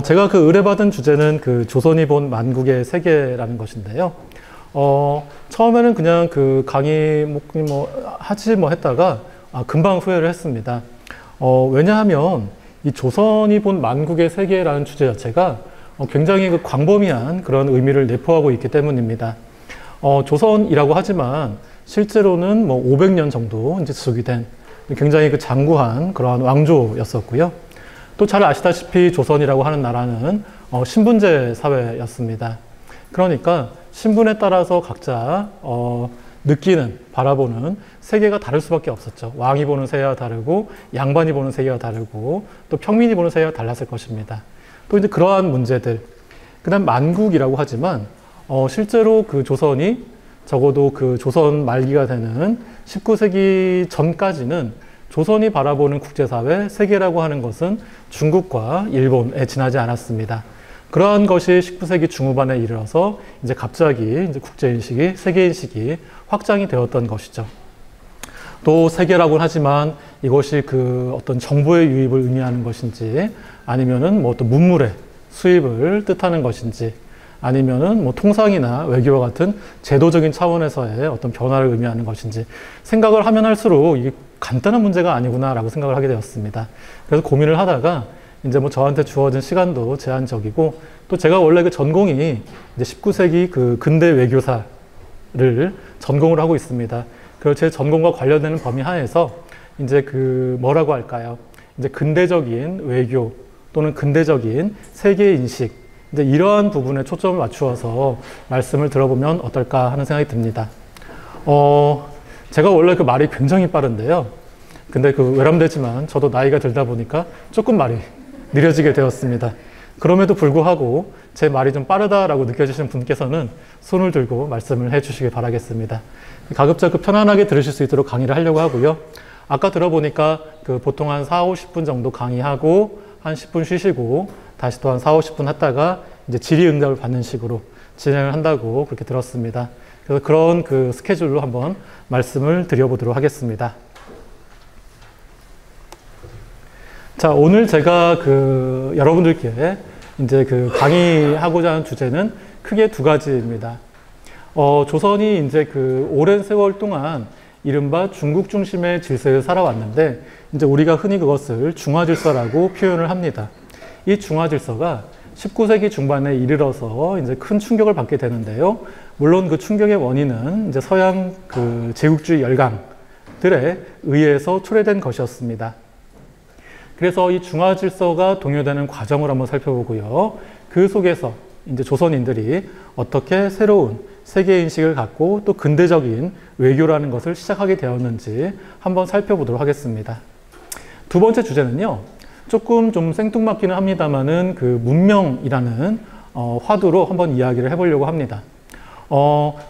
제가 그 의뢰받은 주제는 그 조선이 본 만국의 세계라는 것인데요. 처음에는 그냥 그 강의 하지 했다가 금방 후회를 했습니다. 왜냐하면 이 조선이 본 만국의 세계라는 주제 자체가 굉장히 그 광범위한 그런 의미를 내포하고 있기 때문입니다. 조선이라고 하지만 실제로는 500년 정도 이제 지속이 된 굉장히 그 장구한 그러한 왕조였었고요. 또 잘 아시다시피 조선이라고 하는 나라는 신분제 사회였습니다. 그러니까 신분에 따라서 각자 느끼는, 바라보는 세계가 다를 수밖에 없었죠. 왕이 보는 세계가 다르고 양반이 보는 세계가 다르고 또 평민이 보는 세계가 달랐을 것입니다. 또 이제 그러한 문제들, 그다음 만국이라고 하지만 실제로 그 조선이 적어도 그 조선 말기가 되는 19세기 전까지는 조선이 바라보는 국제사회, 세계라고 하는 것은 중국과 일본에 지나지 않았습니다. 그러한 것이 19세기 중후반에 이르러서 이제 갑자기 이제 국제인식이, 세계인식이 확장이 되었던 것이죠. 또 세계라고는 하지만 이것이 그 어떤 정보의 유입을 의미하는 것인지 아니면은 어떤 문물의 수입을 뜻하는 것인지 아니면은 통상이나 외교와 같은 제도적인 차원에서의 어떤 변화를 의미하는 것인지 생각을 하면 할수록 이게 간단한 문제가 아니구나라고 생각을 하게 되었습니다. 그래서 고민을 하다가 이제 저한테 주어진 시간도 제한적이고 또 제가 원래 그 전공이 이제 19세기 그 근대 외교사를 전공을 하고 있습니다. 그리고 제 전공과 관련되는 범위 하에서 이제 그 뭐라고 할까요? 이제 근대적인 외교 또는 근대적인 세계 인식 이제 이러한 부분에 초점을 맞추어서 말씀을 들어보면 어떨까 하는 생각이 듭니다. 제가 원래 그 말이 굉장히 빠른데요. 근데 그 외람되지만 저도 나이가 들다 보니까 조금 말이 느려지게 되었습니다. 그럼에도 불구하고 제 말이 좀 빠르다라고 느껴지시는 분께서는 손을 들고 말씀을 해주시길 바라겠습니다. 가급적 그 편안하게 들으실 수 있도록 강의를 하려고 하고요. 아까 들어보니까 그 보통 한 4, 50분 정도 강의하고 한 10분 쉬시고 다시 또 한 4, 50분 했다가 이제 질의응답을 받는 식으로 진행을 한다고 그렇게 들었습니다. 그래서 그런 그 스케줄로 한번 말씀을 드려보도록 하겠습니다. 자, 오늘 제가 그 여러분들께 이제 그 강의하고자 하는 주제는 크게 두 가지입니다. 조선이 이제 그 오랜 세월 동안 이른바 중국 중심의 질서를 살아왔는데 이제 우리가 흔히 그것을 중화질서라고 표현을 합니다. 이 중화질서가 19세기 중반에 이르러서 이제 큰 충격을 받게 되는데요. 물론 그 충격의 원인은 이제 서양 그 제국주의 열강들에 의해서 초래된 것이었습니다. 그래서 이 중화 질서가 동요되는 과정을 한번 살펴보고요. 그 속에서 이제 조선인들이 어떻게 새로운 세계 인식을 갖고 또 근대적인 외교라는 것을 시작하게 되었는지 한번 살펴보도록 하겠습니다. 두 번째 주제는요. 조금 좀 생뚱맞기는 합니다만은 그 문명이라는 화두로 한번 이야기를 해보려고 합니다.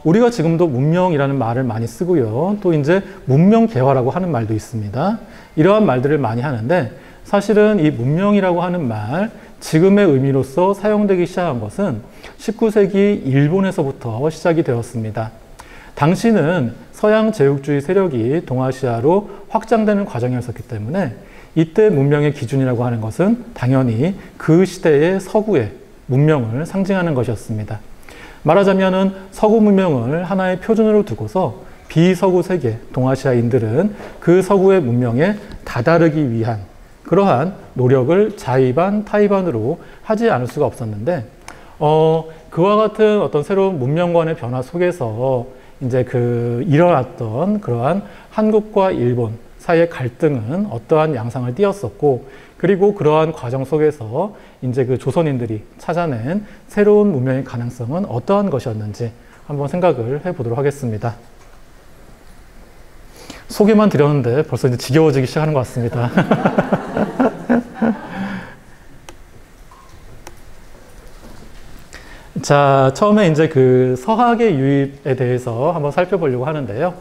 우리가 지금도 문명이라는 말을 많이 쓰고요. 또 이제 문명 개화라고 하는 말도 있습니다. 이러한 말들을 많이 하는데 사실은 이 문명이라고 하는 말, 지금의 의미로서 사용되기 시작한 것은 19세기 일본에서부터 시작이 되었습니다. 당시는 서양 제국주의 세력이 동아시아로 확장되는 과정이었기 때문에 이때 문명의 기준이라고 하는 것은 당연히 그 시대의 서구의 문명을 상징하는 것이었습니다. 말하자면은 서구 문명을 하나의 표준으로 두고서 비서구 세계, 동아시아인들은 그 서구의 문명에 다다르기 위한 그러한 노력을 자의반, 타의반으로 하지 않을 수가 없었는데, 그와 같은 어떤 새로운 문명관의 변화 속에서 이제 일어났던 그러한 한국과 일본 사이의 갈등은 어떠한 양상을 띠었었고, 그리고 그러한 과정 속에서 이제 그 조선인들이 찾아낸 새로운 문명의 가능성은 어떠한 것이었는지 한번 생각을 해보도록 하겠습니다. 소개만 드렸는데 벌써 이제 지겨워지기 시작하는 것 같습니다. 자, 처음에 이제 그 서학의 유입에 대해서 한번 살펴보려고 하는데요.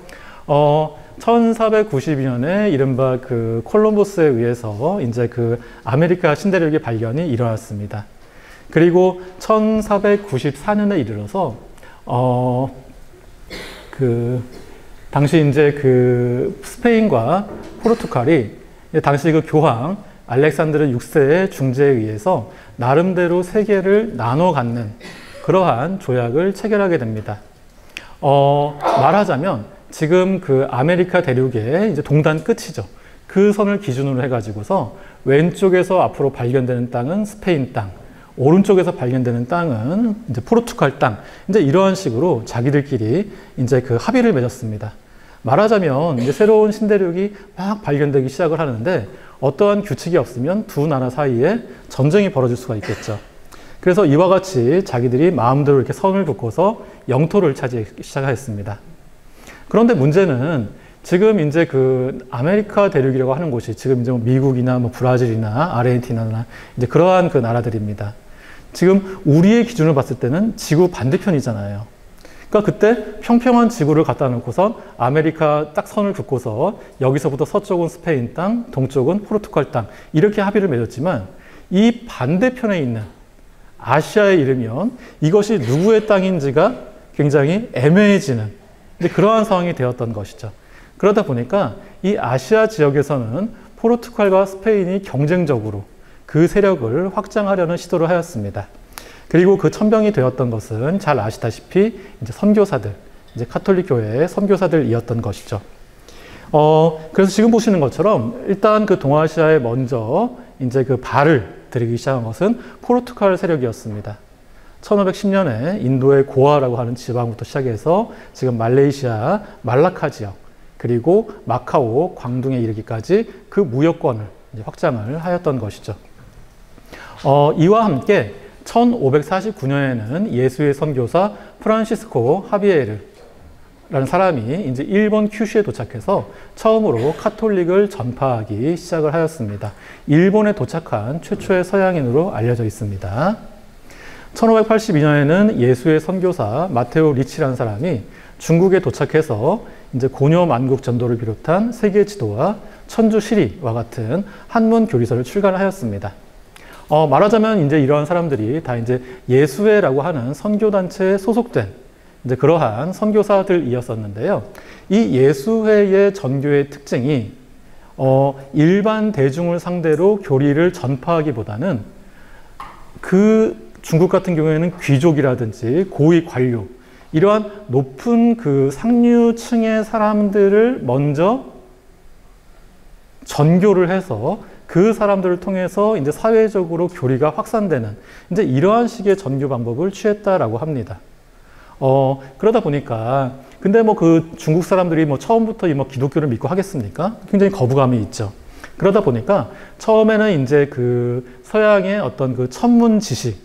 1492년에 이른바 그 콜럼버스에 의해서 이제 그 아메리카 신대륙의 발견이 일어났습니다. 그리고 1494년에 이르러서 당시 이제 그 스페인과 포르투갈이 당시 그 교황 알렉산드르 6세의 중재에 의해서 나름대로 세계를 나눠 갖는 그러한 조약을 체결하게 됩니다. 말하자면 지금 그 아메리카 대륙의 이제 동단 끝이죠. 그 선을 기준으로 해가지고서 왼쪽에서 앞으로 발견되는 땅은 스페인 땅, 오른쪽에서 발견되는 땅은 이제 포르투갈 땅, 이제 이러한 식으로 자기들끼리 이제 그 합의를 맺었습니다. 말하자면 이제 새로운 신대륙이 막 발견되기 시작을 하는데 어떠한 규칙이 없으면 두 나라 사이에 전쟁이 벌어질 수가 있겠죠. 그래서 이와 같이 자기들이 마음대로 이렇게 선을 긋고서 영토를 차지하기 시작했습니다. 그런데 문제는 지금 이제 그 아메리카 대륙이라고 하는 곳이 지금 이제 미국이나 뭐 브라질이나 아르헨티나나 이제 그러한 그 나라들입니다. 지금 우리의 기준으로 봤을 때는 지구 반대편이잖아요. 그러니까 그때 평평한 지구를 갖다 놓고서 아메리카 딱 선을 긋고서 여기서부터 서쪽은 스페인 땅, 동쪽은 포르투갈 땅 이렇게 합의를 맺었지만 이 반대편에 있는 아시아에 이르면 이것이 누구의 땅인지가 굉장히 애매해지는 그러한 상황이 되었던 것이죠. 그러다 보니까 이 아시아 지역에서는 포르투갈과 스페인이 경쟁적으로 그 세력을 확장하려는 시도를 하였습니다. 그리고 그 천병이 되었던 것은 잘 아시다시피 이제 선교사들, 이제 카톨릭 교회의 선교사들이었던 것이죠. 그래서 지금 보시는 것처럼 일단 그 동아시아에 먼저 이제 그 발을 들이기 시작한 것은 포르투갈 세력이었습니다. 1510년에 인도의 고아라고 하는 지방부터 시작해서 지금 말레이시아 말라카 지역, 그리고 마카오, 광둥에 이르기까지 그 무역권을 이제 확장을 하였던 것이죠. 이와 함께 1549년에는 예수의 선교사 프란시스코 하비에르라는 사람이 이제 일본 큐슈에 도착해서 처음으로 카톨릭을 전파하기 시작을 하였습니다. 일본에 도착한 최초의 서양인으로 알려져 있습니다. 1582년에는 예수의 선교사 마테오 리치라는 사람이 중국에 도착해서 이제 고려 만국 전도를 비롯한 세계 지도와 천주 시리와 같은 한문 교리서를 출간하였습니다. 말하자면 이제 이러한 사람들이 다 이제 예수회라고 하는 선교단체에 소속된 이제 그러한 선교사들이었었는데요. 이 예수회의 전교의 특징이 일반 대중을 상대로 교리를 전파하기보다는 그 중국 같은 경우에는 귀족이라든지 고위 관료 이러한 높은 그 상류층의 사람들을 먼저 전교를 해서 그 사람들을 통해서 이제 사회적으로 교리가 확산되는 이제 이러한 식의 전교 방법을 취했다라고 합니다. 그러다 보니까 근데 뭐 그 중국 사람들이 뭐 처음부터 뭐 기독교를 믿고 하겠습니까? 굉장히 거부감이 있죠. 그러다 보니까 처음에는 이제 그 서양의 어떤 그 천문 지식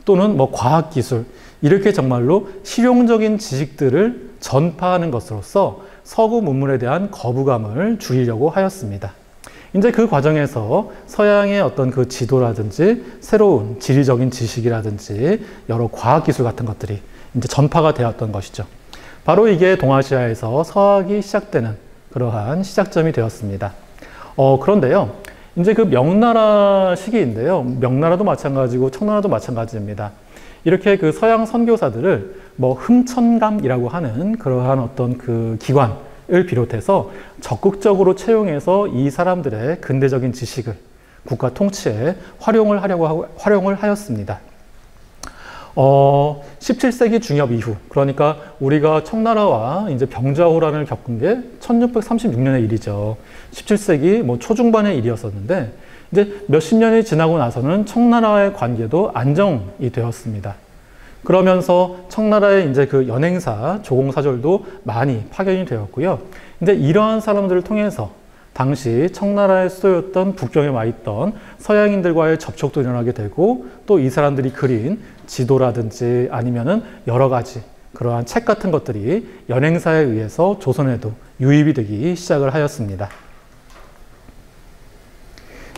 또는 뭐 과학 기술 이렇게 정말로 실용적인 지식들을 전파하는 것으로서 서구 문물에 대한 거부감을 줄이려고 하였습니다. 이제 그 과정에서 서양의 어떤 그 지도라든지 새로운 지리적인 지식이라든지 여러 과학기술 같은 것들이 이제 전파가 되었던 것이죠. 바로 이게 동아시아에서 서학이 시작되는 그러한 시작점이 되었습니다. 그런데요, 이제 그 명나라 시기인데요. 명나라도 마찬가지고 청나라도 마찬가지입니다. 이렇게 그 서양 선교사들을 뭐 흠천감이라고 하는 그러한 어떤 그 기관을 비롯해서 적극적으로 채용해서 이 사람들의 근대적인 지식을 국가 통치에 활용을 하였습니다. 17세기 중엽 이후, 그러니까 우리가 청나라와 이제 병자호란을 겪은 게 1636년의 일이죠. 17세기 뭐 초중반의 일이었었는데, 이제 몇십 년이 지나고 나서는 청나라와의 관계도 안정이 되었습니다. 그러면서 청나라의 이제 그 연행사, 조공사절도 많이 파견이 되었고요. 이제 이러한 사람들을 통해서 당시 청나라의 수도였던 북경에 와 있던 서양인들과의 접촉도 일어나게 되고, 또 이 사람들이 그린 지도라든지 아니면은 여러 가지 그러한 책 같은 것들이 연행사에 의해서 조선에도 유입이 되기 시작을 하였습니다.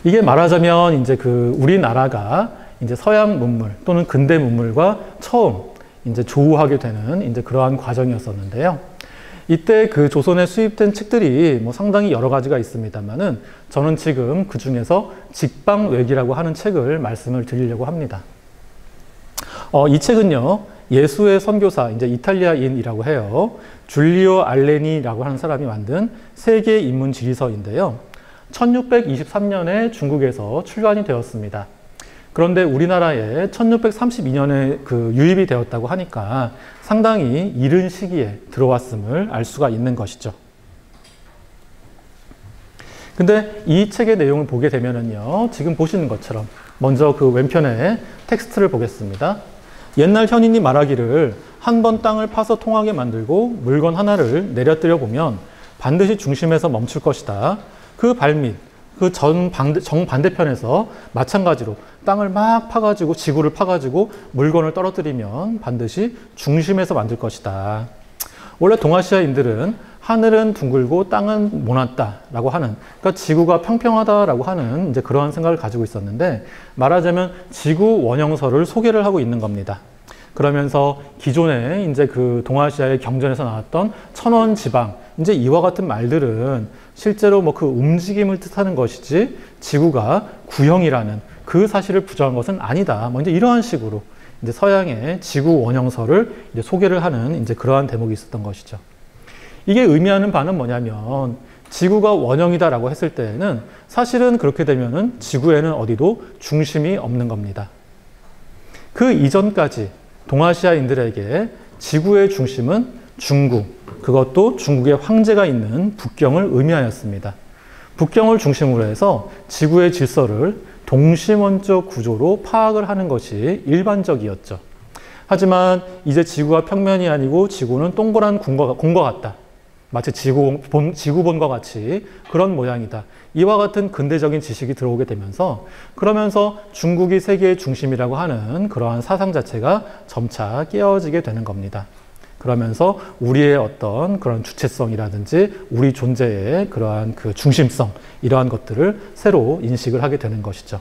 이게 말하자면 이제 그 우리나라가 이제 서양 문물 또는 근대 문물과 처음 이제 조우하게 되는 이제 그러한 과정이었었는데요. 이때 그 조선에 수입된 책들이 뭐 상당히 여러 가지가 있습니다만은 저는 지금 그 중에서 직방외기라고 하는 책을 말씀을 드리려고 합니다. 이 책은요, 예수의 선교사, 이제 이탈리아인이라고 해요. 줄리오 알레니라고 하는 사람이 만든 세계 인문 지리서인데요. 1623년에 중국에서 출간이 되었습니다. 그런데 우리나라에 1632년에 그 유입이 되었다고 하니까 상당히 이른 시기에 들어왔음을 알 수가 있는 것이죠. 근데 이 책의 내용을 보게 되면은요, 지금 보시는 것처럼 먼저 그 왼편에 텍스트를 보겠습니다. 옛날 현인이 말하기를 한 번 땅을 파서 통하게 만들고 물건 하나를 내려뜨려 보면 반드시 중심에서 멈출 것이다. 그 발밑, 그 정반대편에서 마찬가지로 땅을 막 파가지고 지구를 파가지고 물건을 떨어뜨리면 반드시 중심에서 만들 것이다. 원래 동아시아인들은 하늘은 둥글고 땅은 모났다라고 하는, 그러니까 지구가 평평하다라고 하는 이제 그러한 생각을 가지고 있었는데, 말하자면 지구 원형설을 소개를 하고 있는 겁니다. 그러면서 기존에 이제 그 동아시아의 경전에서 나왔던 천원 지방, 이제 이와 같은 말들은 실제로 뭐 그 움직임을 뜻하는 것이지 지구가 구형이라는 그 사실을 부정한 것은 아니다. 뭐 이제 이러한 식으로 이제 서양의 지구 원형설을 이제 소개를 하는 이제 그러한 대목이 있었던 것이죠. 이게 의미하는 바는 뭐냐면 지구가 원형이다라고 했을 때에는 사실은 그렇게 되면은 지구에는 어디도 중심이 없는 겁니다. 그 이전까지 동아시아인들에게 지구의 중심은 중국, 그것도 중국의 황제가 있는 북경을 의미하였습니다. 북경을 중심으로 해서 지구의 질서를 동심원적 구조로 파악을 하는 것이 일반적이었죠. 하지만 이제 지구가 평면이 아니고 지구는 동그란 공과 같다. 마치 지구본과 같이 그런 모양이다. 이와 같은 근대적인 지식이 들어오게 되면서, 그러면서 중국이 세계의 중심이라고 하는 그러한 사상 자체가 점차 깨어지게 되는 겁니다. 그러면서 우리의 어떤 그런 주체성이라든지 우리 존재의 그러한 그 중심성, 이러한 것들을 새로 인식을 하게 되는 것이죠.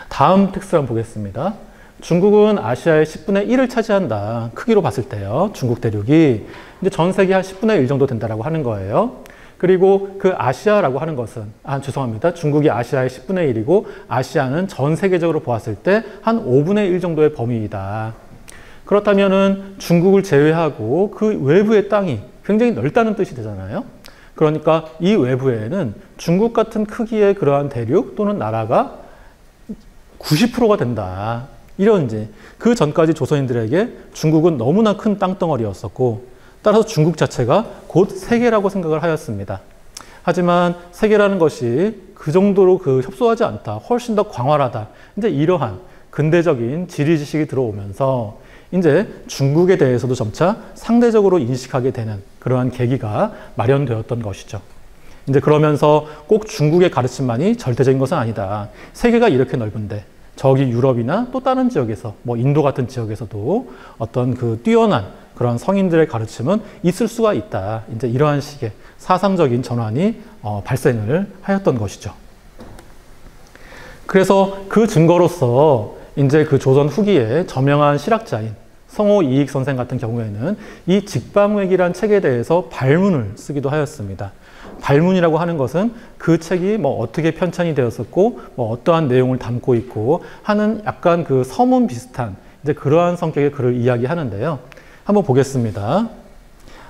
다음 텍스트 한번 보겠습니다. 중국은 아시아의 10분의 1을 차지한다. 크기로 봤을 때요. 중국 대륙이 이제 전 세계 한 10분의 1 정도 된다라고 하는 거예요. 그리고 그 아시아라고 하는 것은, 죄송합니다. 중국이 아시아의 10분의 1이고 아시아는 전 세계적으로 보았을 때 한 5분의 1 정도의 범위이다. 그렇다면은 중국을 제외하고 그 외부의 땅이 굉장히 넓다는 뜻이 되잖아요. 그러니까 이 외부에는 중국 같은 크기의 그러한 대륙 또는 나라가 90%가 된다. 이런 이제 그 전까지 조선인들에게 중국은 너무나 큰 땅덩어리였었고, 따라서 중국 자체가 곧 세계라고 생각을 하였습니다. 하지만 세계라는 것이 그 정도로 협소하지 않다. 훨씬 더 광활하다. 이제 이러한 근대적인 지리 지식이 들어오면서 이제 중국에 대해서도 점차 상대적으로 인식하게 되는 그러한 계기가 마련되었던 것이죠. 이제 그러면서 꼭 중국의 가르침만이 절대적인 것은 아니다. 세계가 이렇게 넓은데 저기 유럽이나 또 다른 지역에서, 뭐 인도 같은 지역에서도 어떤 그 뛰어난 그런 성인들의 가르침은 있을 수가 있다. 이제 이러한 식의 사상적인 전환이 발생을 하였던 것이죠. 그래서 그 증거로서 이제 그 조선 후기에 저명한 실학자인 성호 이익 선생 같은 경우에는 이 직방맥이란 책에 대해서 발문을 쓰기도 하였습니다. 발문이라고 하는 것은 그 책이 뭐 어떻게 편찬이 되었었고, 뭐 어떠한 내용을 담고 있고 하는 약간 그 서문 비슷한 이제 그러한 성격의 글을 이야기하는데요. 한번 보겠습니다.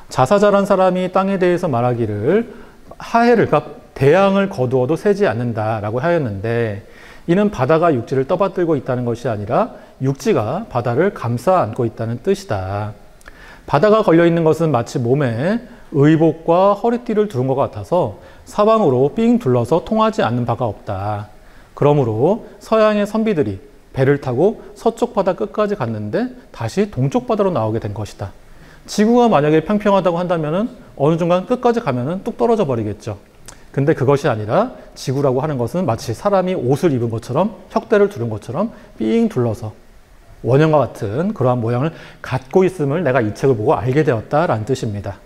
자사자란 사람이 땅에 대해서 말하기를 하해를, 그러니까 대양을 거두어도 새지 않는다라고 하였는데, 이는 바다가 육지를 떠받들고 있다는 것이 아니라 육지가 바다를 감싸 안고 있다는 뜻이다. 바다가 걸려 있는 것은 마치 몸에 의복과 허리띠를 두른 것 같아서 사방으로 삥 둘러서 통하지 않는 바가 없다. 그러므로 서양의 선비들이 배를 타고 서쪽 바다 끝까지 갔는데 다시 동쪽 바다로 나오게 된 것이다. 지구가 만약에 평평하다고 한다면 어느 순간 끝까지 가면 뚝 떨어져 버리겠죠. 근데 그것이 아니라 지구라고 하는 것은 마치 사람이 옷을 입은 것처럼, 혁대를 두른 것처럼 삥 둘러서 원형과 같은 그러한 모양을 갖고 있음을 내가 이 책을 보고 알게 되었다라는 뜻입니다.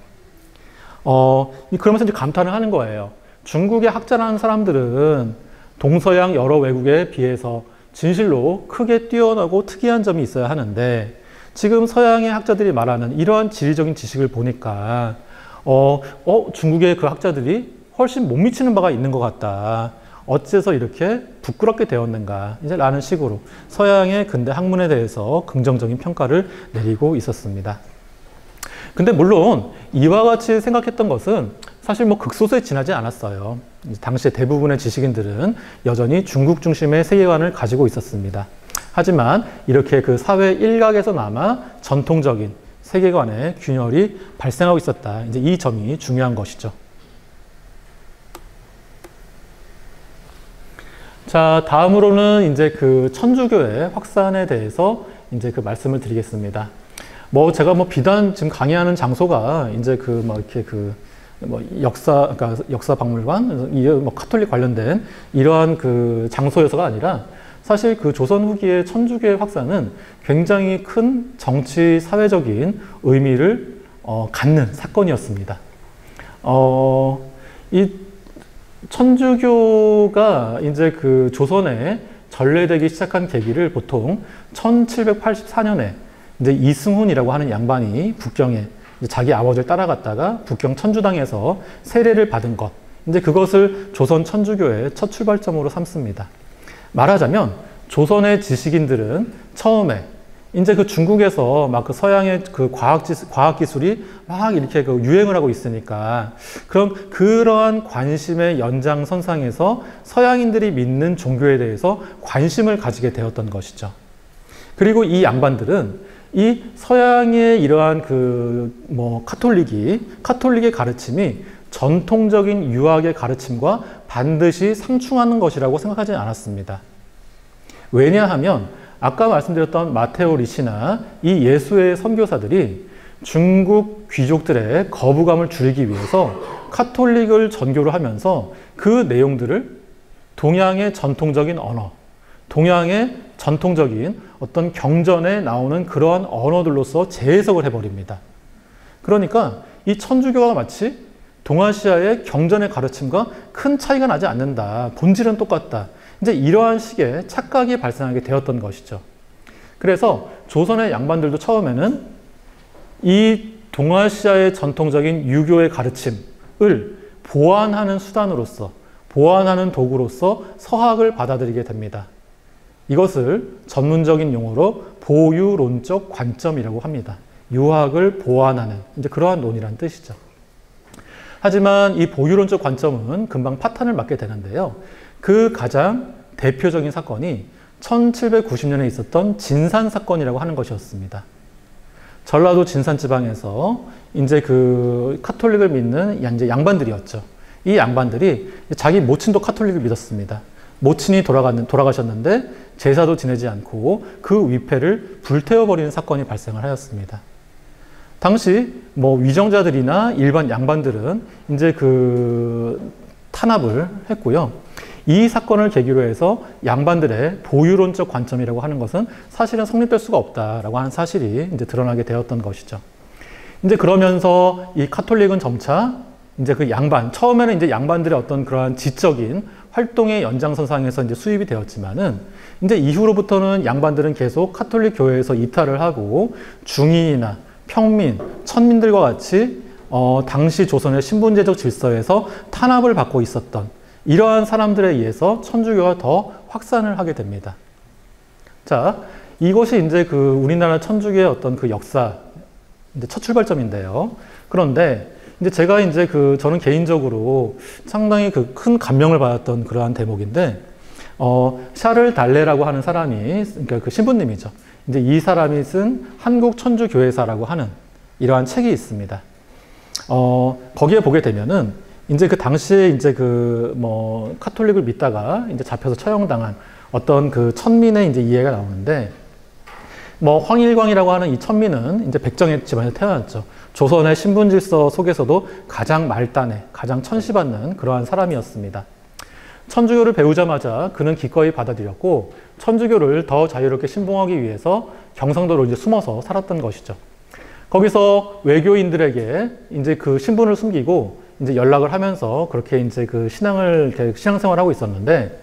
그러면서 이제 감탄을 하는 거예요. 중국의 학자라는 사람들은 동서양 여러 외국에 비해서 진실로 크게 뛰어나고 특이한 점이 있어야 하는데, 지금 서양의 학자들이 말하는 이러한 지리적인 지식을 보니까 중국의 그 학자들이 훨씬 못 미치는 바가 있는 것 같다. 어째서 이렇게 부끄럽게 되었는가, 이제 라는 식으로 서양의 근대 학문에 대해서 긍정적인 평가를 내리고 있었습니다. 근데 물론 이와 같이 생각했던 것은 사실 뭐 극소수에 지나지 않았어요. 당시에 대부분의 지식인들은 여전히 중국 중심의 세계관을 가지고 있었습니다. 하지만 이렇게 그 사회 일각에서나마 전통적인 세계관의 균열이 발생하고 있었다. 이제 이 점이 중요한 것이죠. 자, 다음으로는 이제 그 천주교의 확산에 대해서 이제 그 말씀을 드리겠습니다. 뭐 제가 뭐 비단 지금 강의하는 장소가 이제 그 뭐 이렇게 그 뭐 그러니까 역사 박물관, 뭐 카톨릭 관련된 이러한 그 장소여서가 아니라 사실 그 조선 후기의 천주교의 확산은 굉장히 큰 정치 사회적인 의미를 갖는 사건이었습니다. 이 천주교가 이제 그 조선에 전래되기 시작한 계기를 보통 1784년에 이제 이승훈이라고 하는 양반이 북경에 자기 아버지를 따라갔다가 북경 천주당에서 세례를 받은 것, 이제 그것을 조선 천주교의 첫 출발점으로 삼습니다. 말하자면 조선의 지식인들은 처음에 이제 그 중국에서 막 그 서양의 그 과학 기술이 막 이렇게 그 유행을 하고 있으니까 그럼 그러한 관심의 연장선상에서 서양인들이 믿는 종교에 대해서 관심을 가지게 되었던 것이죠. 그리고 이 양반들은 이 서양의 이러한 그 뭐 카톨릭의 가르침이 전통적인 유학의 가르침과 반드시 상충하는 것이라고 생각하지 않았습니다. 왜냐하면 아까 말씀드렸던 마테오 리시나 이 예수의 선교사들이 중국 귀족들의 거부감을 줄이기 위해서 카톨릭을 전교로 하면서 그 내용들을 동양의 전통적인 언어, 동양의 전통적인 어떤 경전에 나오는 그러한 언어들로서 재해석을 해버립니다. 그러니까 이 천주교가 마치 동아시아의 경전의 가르침과 큰 차이가 나지 않는다. 본질은 똑같다. 이제 이러한 식의 착각이 발생하게 되었던 것이죠. 그래서 조선의 양반들도 처음에는 이 동아시아의 전통적인 유교의 가르침을 보완하는 수단으로서, 보완하는 도구로서 서학을 받아들이게 됩니다. 이것을 전문적인 용어로 보유론적 관점이라고 합니다. 유학을 보완하는 이제 그러한 논이라는 뜻이죠. 하지만 이 보유론적 관점은 금방 파탄을 맞게 되는데요. 그 가장 대표적인 사건이 1790년에 있었던 진산 사건이라고 하는 것이었습니다. 전라도 진산 지방에서 이제 그 카톨릭을 믿는 이제 양반들이었죠. 이 양반들이 자기 모친도 카톨릭을 믿었습니다. 모친이 돌아가셨는데 제사도 지내지 않고 그 위패를 불태워버리는 사건이 발생을 하였습니다. 당시 뭐 위정자들이나 일반 양반들은 이제 그 탄압을 했고요. 이 사건을 계기로 해서 양반들의 보유론적 관점이라고 하는 것은 사실은 성립될 수가 없다라고 하는 사실이 이제 드러나게 되었던 것이죠. 이제 그러면서 이 카톨릭은 점차 이제 그 처음에는 이제 양반들의 어떤 그러한 지적인 활동의 연장선상에서 이제 수입이 되었지만은 이제 이후로부터는 양반들은 계속 카톨릭 교회에서 이탈을 하고 중인이나 평민, 천민들과 같이 당시 조선의 신분제적 질서에서 탄압을 받고 있었던 이러한 사람들에 의해서 천주교가 더 확산을 하게 됩니다. 자, 이것이 이제 그 우리나라 천주교의 어떤 그 역사 이제 첫 출발점인데요. 그런데 이제 제가 이제 저는 개인적으로 상당히 그 큰 감명을 받았던 그러한 대목인데, 샤를 달레라고 하는 사람이, 그러니까 그 신부님이죠. 이제 이 사람이 쓴 한국 천주교회사라고 하는 이러한 책이 있습니다. 거기에 보게 되면은 이제 그 당시에 이제 카톨릭을 믿다가 이제 잡혀서 처형당한 어떤 그 천민의 이제 이해가 나오는데, 황일광이라고 하는 이 천민은 이제 백정의 집안에서 태어났죠. 조선의 신분 질서 속에서도 가장 말단에, 가장 천시받는 그러한 사람이었습니다. 천주교를 배우자마자 그는 기꺼이 받아들였고, 천주교를 더 자유롭게 신봉하기 위해서 경상도로 이제 숨어서 살았던 것이죠. 거기서 외교인들에게 이제 그 신분을 숨기고 이제 연락을 하면서 그렇게 이제 그 신앙생활을 하고 있었는데,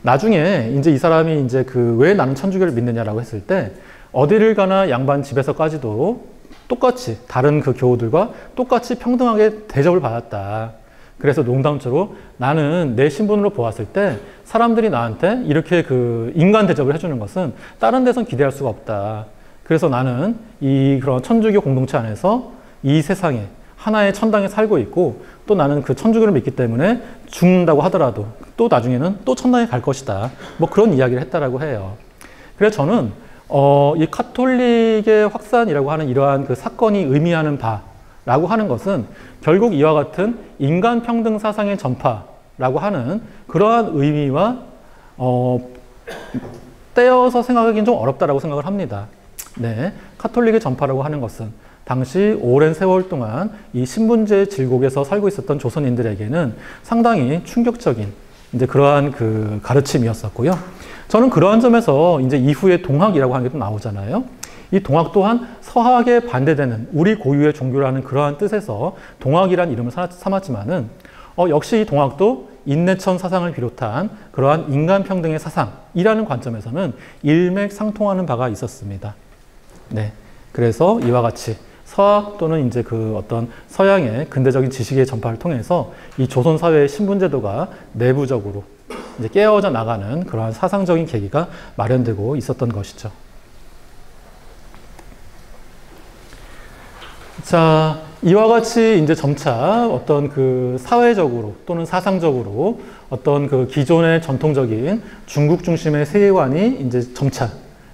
나중에 이제 이 사람이 이제 왜 나는 천주교를 믿느냐라고 했을 때, 어디를 가나 양반 집에서까지도 똑같이 다른 그 교우들과 똑같이 평등하게 대접을 받았다. 그래서 농담처럼 나는 내 신분으로 보았을 때 사람들이 나한테 이렇게 그 인간 대접을 해주는 것은 다른 데선 기대할 수가 없다. 그래서 나는 그런 천주교 공동체 안에서 이 세상에 하나의 천당에 살고 있고 또 나는 그 천주교를 믿기 때문에 죽는다고 하더라도 또 나중에는 또 천당에 갈 것이다. 뭐 그런 이야기를 했다라고 해요. 그래서 저는 이 카톨릭의 확산이라고 하는 이러한 그 사건이 의미하는 바라고 하는 것은 결국 이와 같은 인간 평등 사상의 전파라고 하는 그러한 의미와 떼어서 생각하기는 좀 어렵다라고 생각을 합니다. 네, 카톨릭의 전파라고 하는 것은 당시 오랜 세월 동안 이 신분제 질곡에서 살고 있었던 조선인들에게는 상당히 충격적인 이제 그러한 그 가르침이었었고요. 저는 그러한 점에서 이제 이후에 동학이라고 하는 게 또 나오잖아요. 이 동학 또한 서학에 반대되는 우리 고유의 종교라는 그러한 뜻에서 동학이란 이름을 삼았지만은 역시 이 동학도 인내천 사상을 비롯한 그러한 인간평등의 사상이라는 관점에서는 일맥상통하는 바가 있었습니다. 네, 그래서 이와 같이 서학 또는 이제 그 어떤 서양의 근대적인 지식의 전파를 통해서 이 조선 사회의 신분제도가 내부적으로 이제 깨어져 나가는 그러한 사상적인 계기가 마련되고 있었던 것이죠. 자, 이와 같이 이제 점차 어떤 그 사회적으로 또는 사상적으로 어떤 그 기존의 전통적인 중국 중심의 세계관이 이제 점차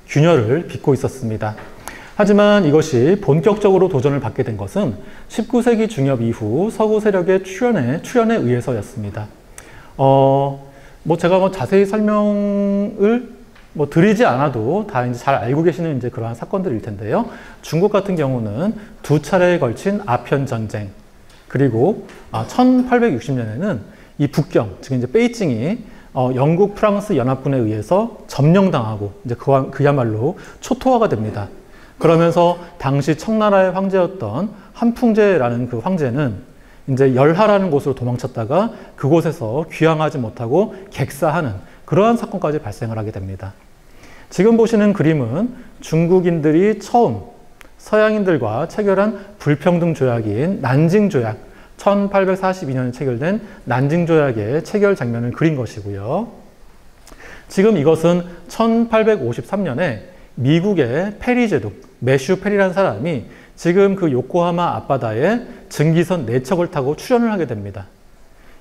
균열을 빚고 있었습니다. 하지만 이것이 본격적으로 도전을 받게 된 것은 19세기 중엽 이후 서구 세력의 출현에 의해서였습니다. 뭐 제가 뭐 자세히 설명을 뭐 드리지 않아도 다 이제 잘 알고 계시는 이제 그러한 사건들일 텐데요. 중국 같은 경우는 두 차례에 걸친 아편 전쟁, 그리고 1860년에는 이 북경, 즉 이제 베이징이 영국 프랑스 연합군에 의해서 점령당하고 이제 그야말로 초토화가 됩니다. 그러면서 당시 청나라의 황제였던 한풍제라는 그 황제는 이제 열하라는 곳으로 도망쳤다가 그곳에서 귀향하지 못하고 객사하는 그러한 사건까지 발생을 하게 됩니다. 지금 보시는 그림은 중국인들이 처음 서양인들과 체결한 불평등 조약인 난징 조약, 1842년에 체결된 난징 조약의 체결 장면을 그린 것이고요. 지금 이것은 1853년에 미국의 페리 제독, 매슈 페리라는 사람이 지금 그 요코하마 앞바다에 증기선 4척을 타고 출현을 하게 됩니다.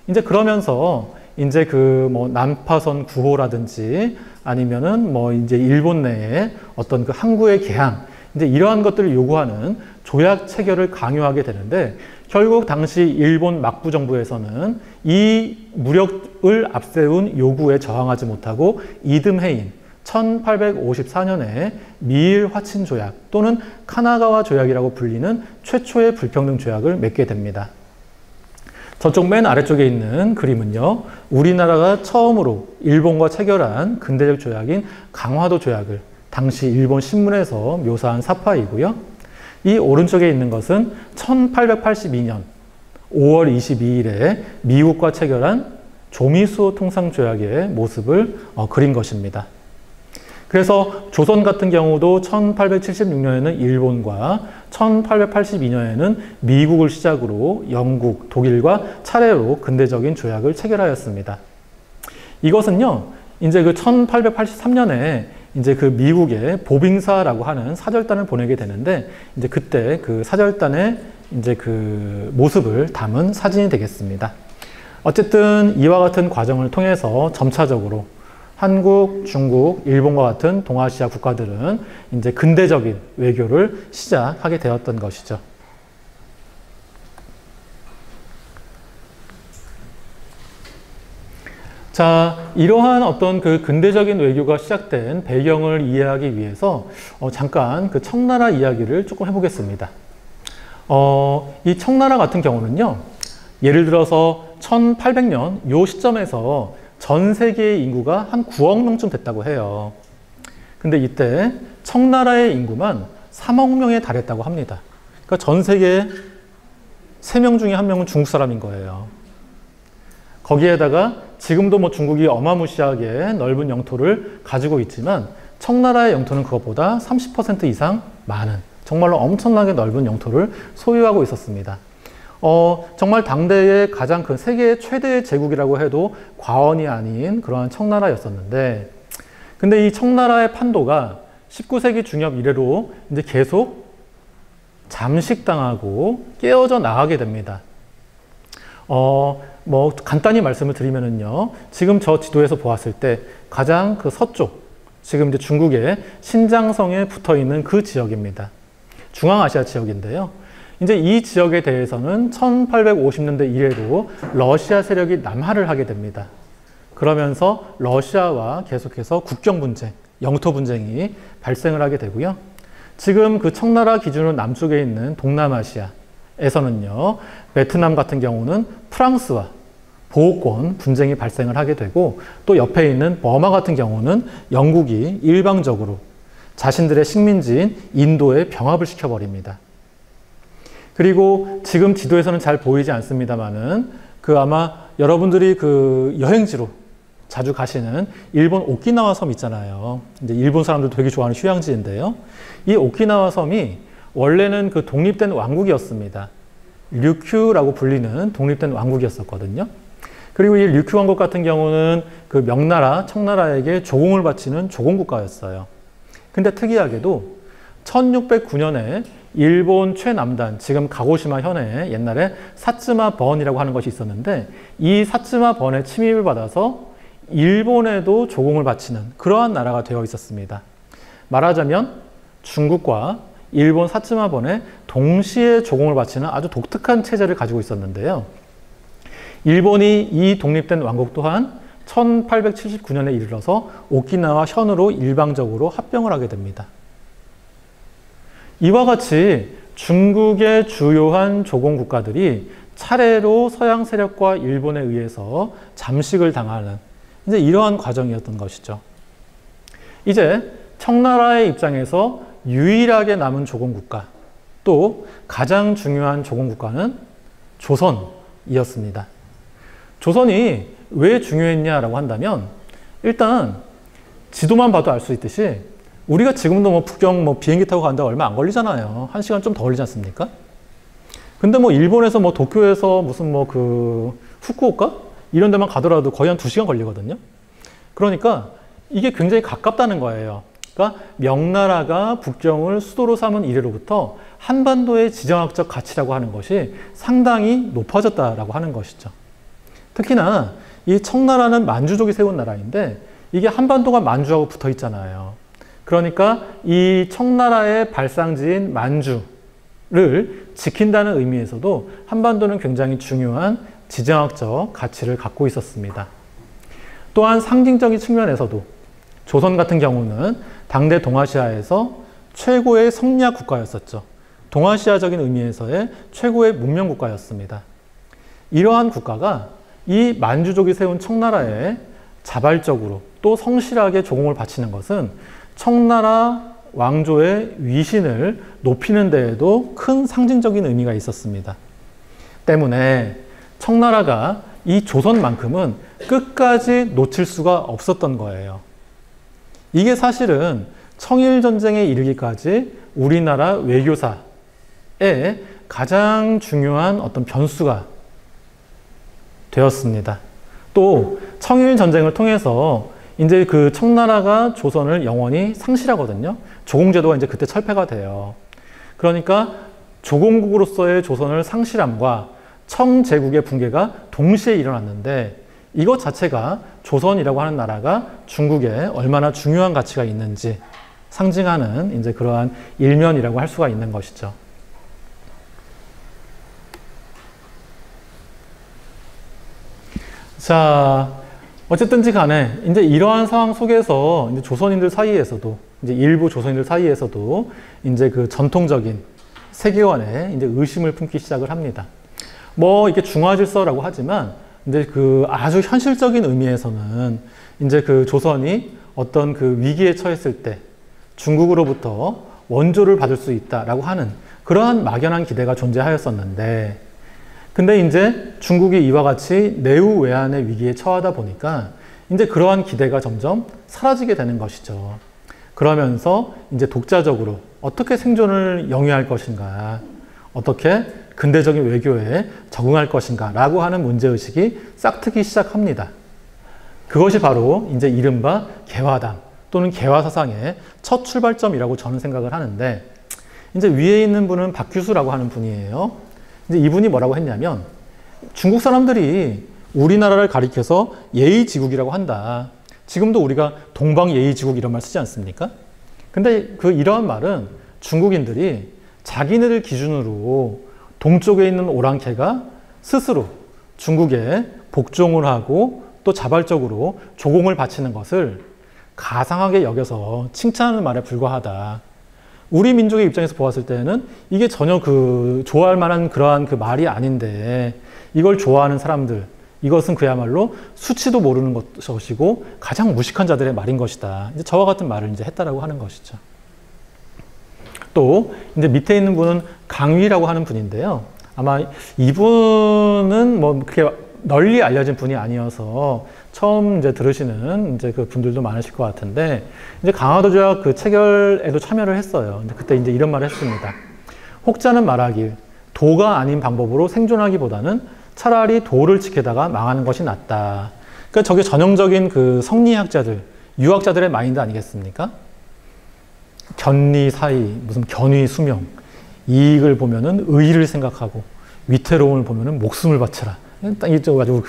이제 그러면서 이제 그 뭐 난파선 구호라든지 아니면은 뭐 이제 일본 내에 어떤 그 항구의 개항, 이제 이러한 것들을 요구하는 조약 체결을 강요하게 되는데 결국 당시 일본 막부 정부에서는 이 무력을 앞세운 요구에 저항하지 못하고 이듬해인 1854년에 미일 화친 조약 또는 카나가와 조약이라고 불리는 최초의 불평등 조약을 맺게 됩니다. 저쪽 맨 아래쪽에 있는 그림은요, 우리나라가 처음으로 일본과 체결한 근대적 조약인 강화도 조약을 당시 일본 신문에서 묘사한 사파이고요. 이 오른쪽에 있는 것은 1882년 5월 22일에 미국과 체결한 조미수호 통상조약의 모습을 그린 것입니다. 그래서 조선 같은 경우도 1876년에는 일본과 1882년에는 미국을 시작으로 영국, 독일과 차례로 근대적인 조약을 체결하였습니다. 이것은요, 이제 그 1883년에 이제 그 미국의 보빙사라고 하는 사절단을 보내게 되는데, 이제 그때 그 사절단의 이제 그 모습을 담은 사진이 되겠습니다. 어쨌든 이와 같은 과정을 통해서 점차적으로 한국, 중국, 일본과 같은 동아시아 국가들은 이제 근대적인 외교를 시작하게 되었던 것이죠. 자, 이러한 어떤 그 근대적인 외교가 시작된 배경을 이해하기 위해서 잠깐 그 청나라 이야기를 조금 해보겠습니다. 이 청나라 같은 경우는요, 예를 들어서 1800년 요 시점에서 전 세계의 인구가 한 9억 명쯤 됐다고 해요. 근데 이때 청나라의 인구만 3억 명에 달했다고 합니다. 그러니까 전 세계 3명 중에 1명은 중국 사람인 거예요. 거기에다가 지금도 뭐 중국이 어마무시하게 넓은 영토를 가지고 있지만 청나라의 영토는 그것보다 30% 이상 많은 정말로 엄청나게 넓은 영토를 소유하고 있었습니다. 정말 당대의 가장 큰 세계 최대의 제국이라고 해도 과언이 아닌 그러한 청나라였었는데, 근데 이 청나라의 판도가 19세기 중엽 이래로 이제 계속 잠식당하고 깨어져 나가게 됩니다. 뭐 간단히 말씀을 드리면은요, 지금 저 지도에서 보았을 때 가장 그 서쪽, 지금 이제 중국의 신장성에 붙어 있는 그 지역입니다. 중앙아시아 지역인데요. 이제 이 지역에 대해서는 1850년대 이래로 러시아 세력이 남하를 하게 됩니다. 그러면서 러시아와 계속해서 국경 분쟁, 영토 분쟁이 발생을 하게 되고요. 지금 그 청나라 기준으로 남쪽에 있는 동남아시아에서는요, 베트남 같은 경우는 프랑스와 보호권 분쟁이 발생을 하게 되고, 또 옆에 있는 버마 같은 경우는 영국이 일방적으로 자신들의 식민지인 인도에 병합을 시켜버립니다. 그리고 지금 지도에서는 잘 보이지 않습니다만은 그 아마 여러분들이 그 여행지로 자주 가시는 일본 오키나와 섬 있잖아요. 이제 일본 사람들도 되게 좋아하는 휴양지인데요. 이 오키나와 섬이 원래는 그 독립된 왕국이었습니다. 류큐라고 불리는 독립된 왕국이었었거든요. 그리고 이 류큐 왕국 같은 경우는 그 명나라, 청나라에게 조공을 바치는 조공국가였어요. 근데 특이하게도 1609년에 일본 최남단, 지금 가고시마 현에 옛날에 사츠마 번이라고 하는 것이 있었는데, 이 사츠마 번의 침입을 받아서 일본에도 조공을 바치는 그러한 나라가 되어 있었습니다. 말하자면 중국과 일본 사츠마 번에 동시에 조공을 바치는 아주 독특한 체제를 가지고 있었는데요. 일본이 이 독립된 왕국 또한 1879년에 이르러서 오키나와 현으로 일방적으로 합병을 하게 됩니다. 이와 같이 중국의 주요한 조공 국가들이 차례로 서양 세력과 일본에 의해서 잠식을 당하는 이제 이러한 과정이었던 것이죠. 이제 청나라의 입장에서 유일하게 남은 조공 국가, 또 가장 중요한 조공 국가는 조선이었습니다. 조선이 왜 중요했냐라고 한다면, 일단 지도만 봐도 알 수 있듯이 우리가 지금도 뭐 북경 뭐 비행기 타고 간다고 얼마 안 걸리잖아요. 1시간 좀 더 걸리지 않습니까? 근데 뭐 일본에서 뭐 도쿄에서 무슨 뭐 그 후쿠오카 이런 데만 가더라도 거의 한 2시간 걸리거든요. 그러니까 이게 굉장히 가깝다는 거예요. 그러니까 명나라가 북경을 수도로 삼은 이래로부터 한반도의 지정학적 가치라고 하는 것이 상당히 높아졌다라고 하는 것이죠. 특히나 이 청나라는 만주족이 세운 나라인데, 이게 한반도가 만주하고 붙어 있잖아요. 그러니까 이 청나라의 발상지인 만주를 지킨다는 의미에서도 한반도는 굉장히 중요한 지정학적 가치를 갖고 있었습니다. 또한 상징적인 측면에서도 조선 같은 경우는 당대 동아시아에서 최고의 성리학 국가였었죠. 동아시아적인 의미에서의 최고의 문명 국가였습니다. 이러한 국가가 이 만주족이 세운 청나라에 자발적으로 또 성실하게 조공을 바치는 것은 청나라 왕조의 위신을 높이는 데에도 큰 상징적인 의미가 있었습니다. 때문에 청나라가 이 조선만큼은 끝까지 놓칠 수가 없었던 거예요. 이게 사실은 청일전쟁에 이르기까지 우리나라 외교사의 가장 중요한 어떤 변수가 되었습니다. 또 청일전쟁을 통해서 이제 그 청나라가 조선을 영원히 상실하거든요. 조공제도가 이제 그때 철폐가 돼요. 그러니까 조공국으로서의 조선을 상실함과 청제국의 붕괴가 동시에 일어났는데, 이것 자체가 조선이라고 하는 나라가 중국에 얼마나 중요한 가치가 있는지 상징하는 이제 그러한 일면이라고 할 수가 있는 것이죠. 자, 어쨌든지 간에 이제 이러한 상황 속에서 이제 조선인들 사이에서도, 이제 일부 조선인들 사이에서도 이제 그 전통적인 세계관에 이제 의심을 품기 시작을 합니다. 뭐 이게 중화 질서라고 하지만 이제 그 아주 현실적인 의미에서는 이제 그 조선이 어떤 그 위기에 처했을 때 중국으로부터 원조를 받을 수 있다라고 하는 그러한 막연한 기대가 존재하였었는데, 근데 이제 중국이 이와 같이 내후외환의 위기에 처하다 보니까 이제 그러한 기대가 점점 사라지게 되는 것이죠. 그러면서 이제 독자적으로 어떻게 생존을 영위할 것인가, 어떻게 근대적인 외교에 적응할 것인가 라고 하는 문제의식이 싹트기 시작합니다. 그것이 바로 이제 이른바 개화당 또는 개화사상의 첫 출발점이라고 저는 생각을 하는데, 이제 위에 있는 분은 박규수라고 하는 분이에요. 이제 이분이 뭐라고 했냐면 중국 사람들이 우리나라를 가리켜서 예의지국이라고 한다. 지금도 우리가 동방예의지국 이런 말 쓰지 않습니까? 근데 이러한 말은 중국인들이 자기네들 기준으로 동쪽에 있는 오랑캐가 스스로 중국에 복종을 하고 또 자발적으로 조공을 바치는 것을 가상하게 여겨서 칭찬하는 말에 불과하다. 우리 민족의 입장에서 보았을 때는 이게 전혀 좋아할 만한 그러한 말이 아닌데 이걸 좋아하는 사람들, 이것은 그야말로 수치도 모르는 것이고 가장 무식한 자들의 말인 것이다. 이제 저와 같은 말을 이제 했다라고 하는 것이죠. 또 이제 밑에 있는 분은 강위라고 하는 분인데요. 아마 이분은 뭐 그렇게 널리 알려진 분이 아니어서 처음 이제 들으시는 이제 그 분들도 많으실 것 같은데 이제 강화도 조약 그 체결에도 참여를 했어요. 근데 그때 이제 이런 말을 했습니다. 혹자는 말하길 도가 아닌 방법으로 생존하기보다는 차라리 도를 지키다가 망하는 것이 낫다. 그러니까 저게 전형적인 그 성리학자들, 유학자들의 마인드 아니겠습니까? 견리 사의, 무슨 견위 수명, 이익을 보면은 의의를 생각하고 위태로움을 보면은 목숨을 바쳐라. 딱 이쪽 가지고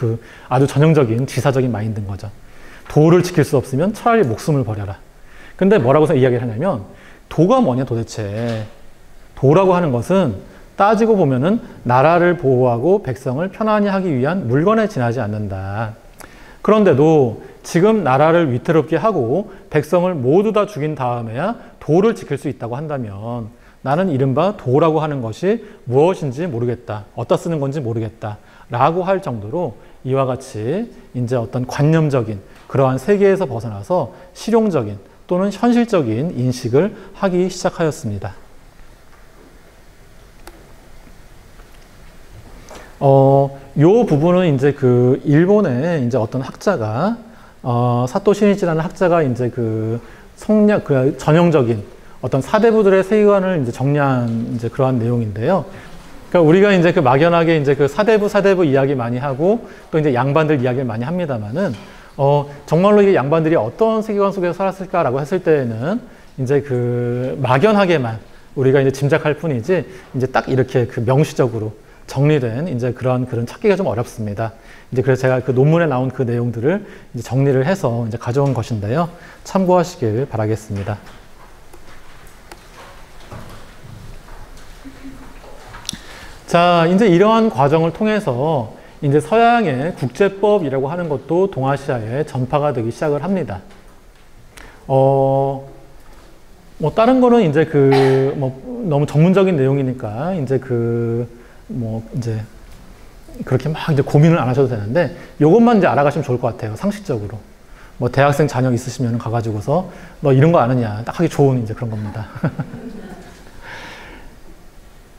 아주 전형적인 지사적인 마인드인 거죠. 도를 지킬 수 없으면 차라리 목숨을 버려라. 근데 뭐라고 이야기를 하냐면 도가 뭐냐 도대체. 도라고 하는 것은 따지고 보면은 나라를 보호하고 백성을 편안히 하기 위한 물건에 지나지 않는다. 그런데도 지금 나라를 위태롭게 하고 백성을 모두 다 죽인 다음에야 도를 지킬 수 있다고 한다면 나는 이른바 도라고 하는 것이 무엇인지 모르겠다. 어디다 쓰는 건지 모르겠다. 라고 할 정도로 이와 같이 이제 어떤 관념적인 그러한 세계에서 벗어나서 실용적인 또는 현실적인 인식을 하기 시작하였습니다. 요 부분은 이제 일본의 이제 어떤 학자가 사토 시니치라는 학자가 이제 성략 전형적인 어떤 사대부들의 세계관을 이제 정리한 이제 그러한 내용인데요. 그러니까 우리가 이제 막연하게 이제 사대부 이야기 많이 하고 또 이제 양반들 이야기를 많이 합니다만은 정말로 이게 양반들이 어떤 세계관 속에서 살았을까라고 했을 때에는 이제 막연하게만 우리가 이제 짐작할 뿐이지 이제 딱 이렇게 명시적으로 정리된 이제 그런 글은 찾기가 좀 어렵습니다. 이제 그래서 제가 논문에 나온 그 내용들을 이제 정리를 해서 이제 가져온 것인데요. 참고하시길 바라겠습니다. 자, 이제 이러한 과정을 통해서 이제 서양의 국제법이라고 하는 것도 동아시아에 전파가 되기 시작을 합니다. 뭐 다른 거는 이제 너무 전문적인 내용이니까 이제 이제 그렇게 막 이제 고민을 안 하셔도 되는데 요것만 이제 알아가시면 좋을 것 같아요. 상식적으로. 뭐 대학생 자녀 있으시면 가가지고서 너 이런 거 아느냐 딱 하기 좋은 이제 그런 겁니다.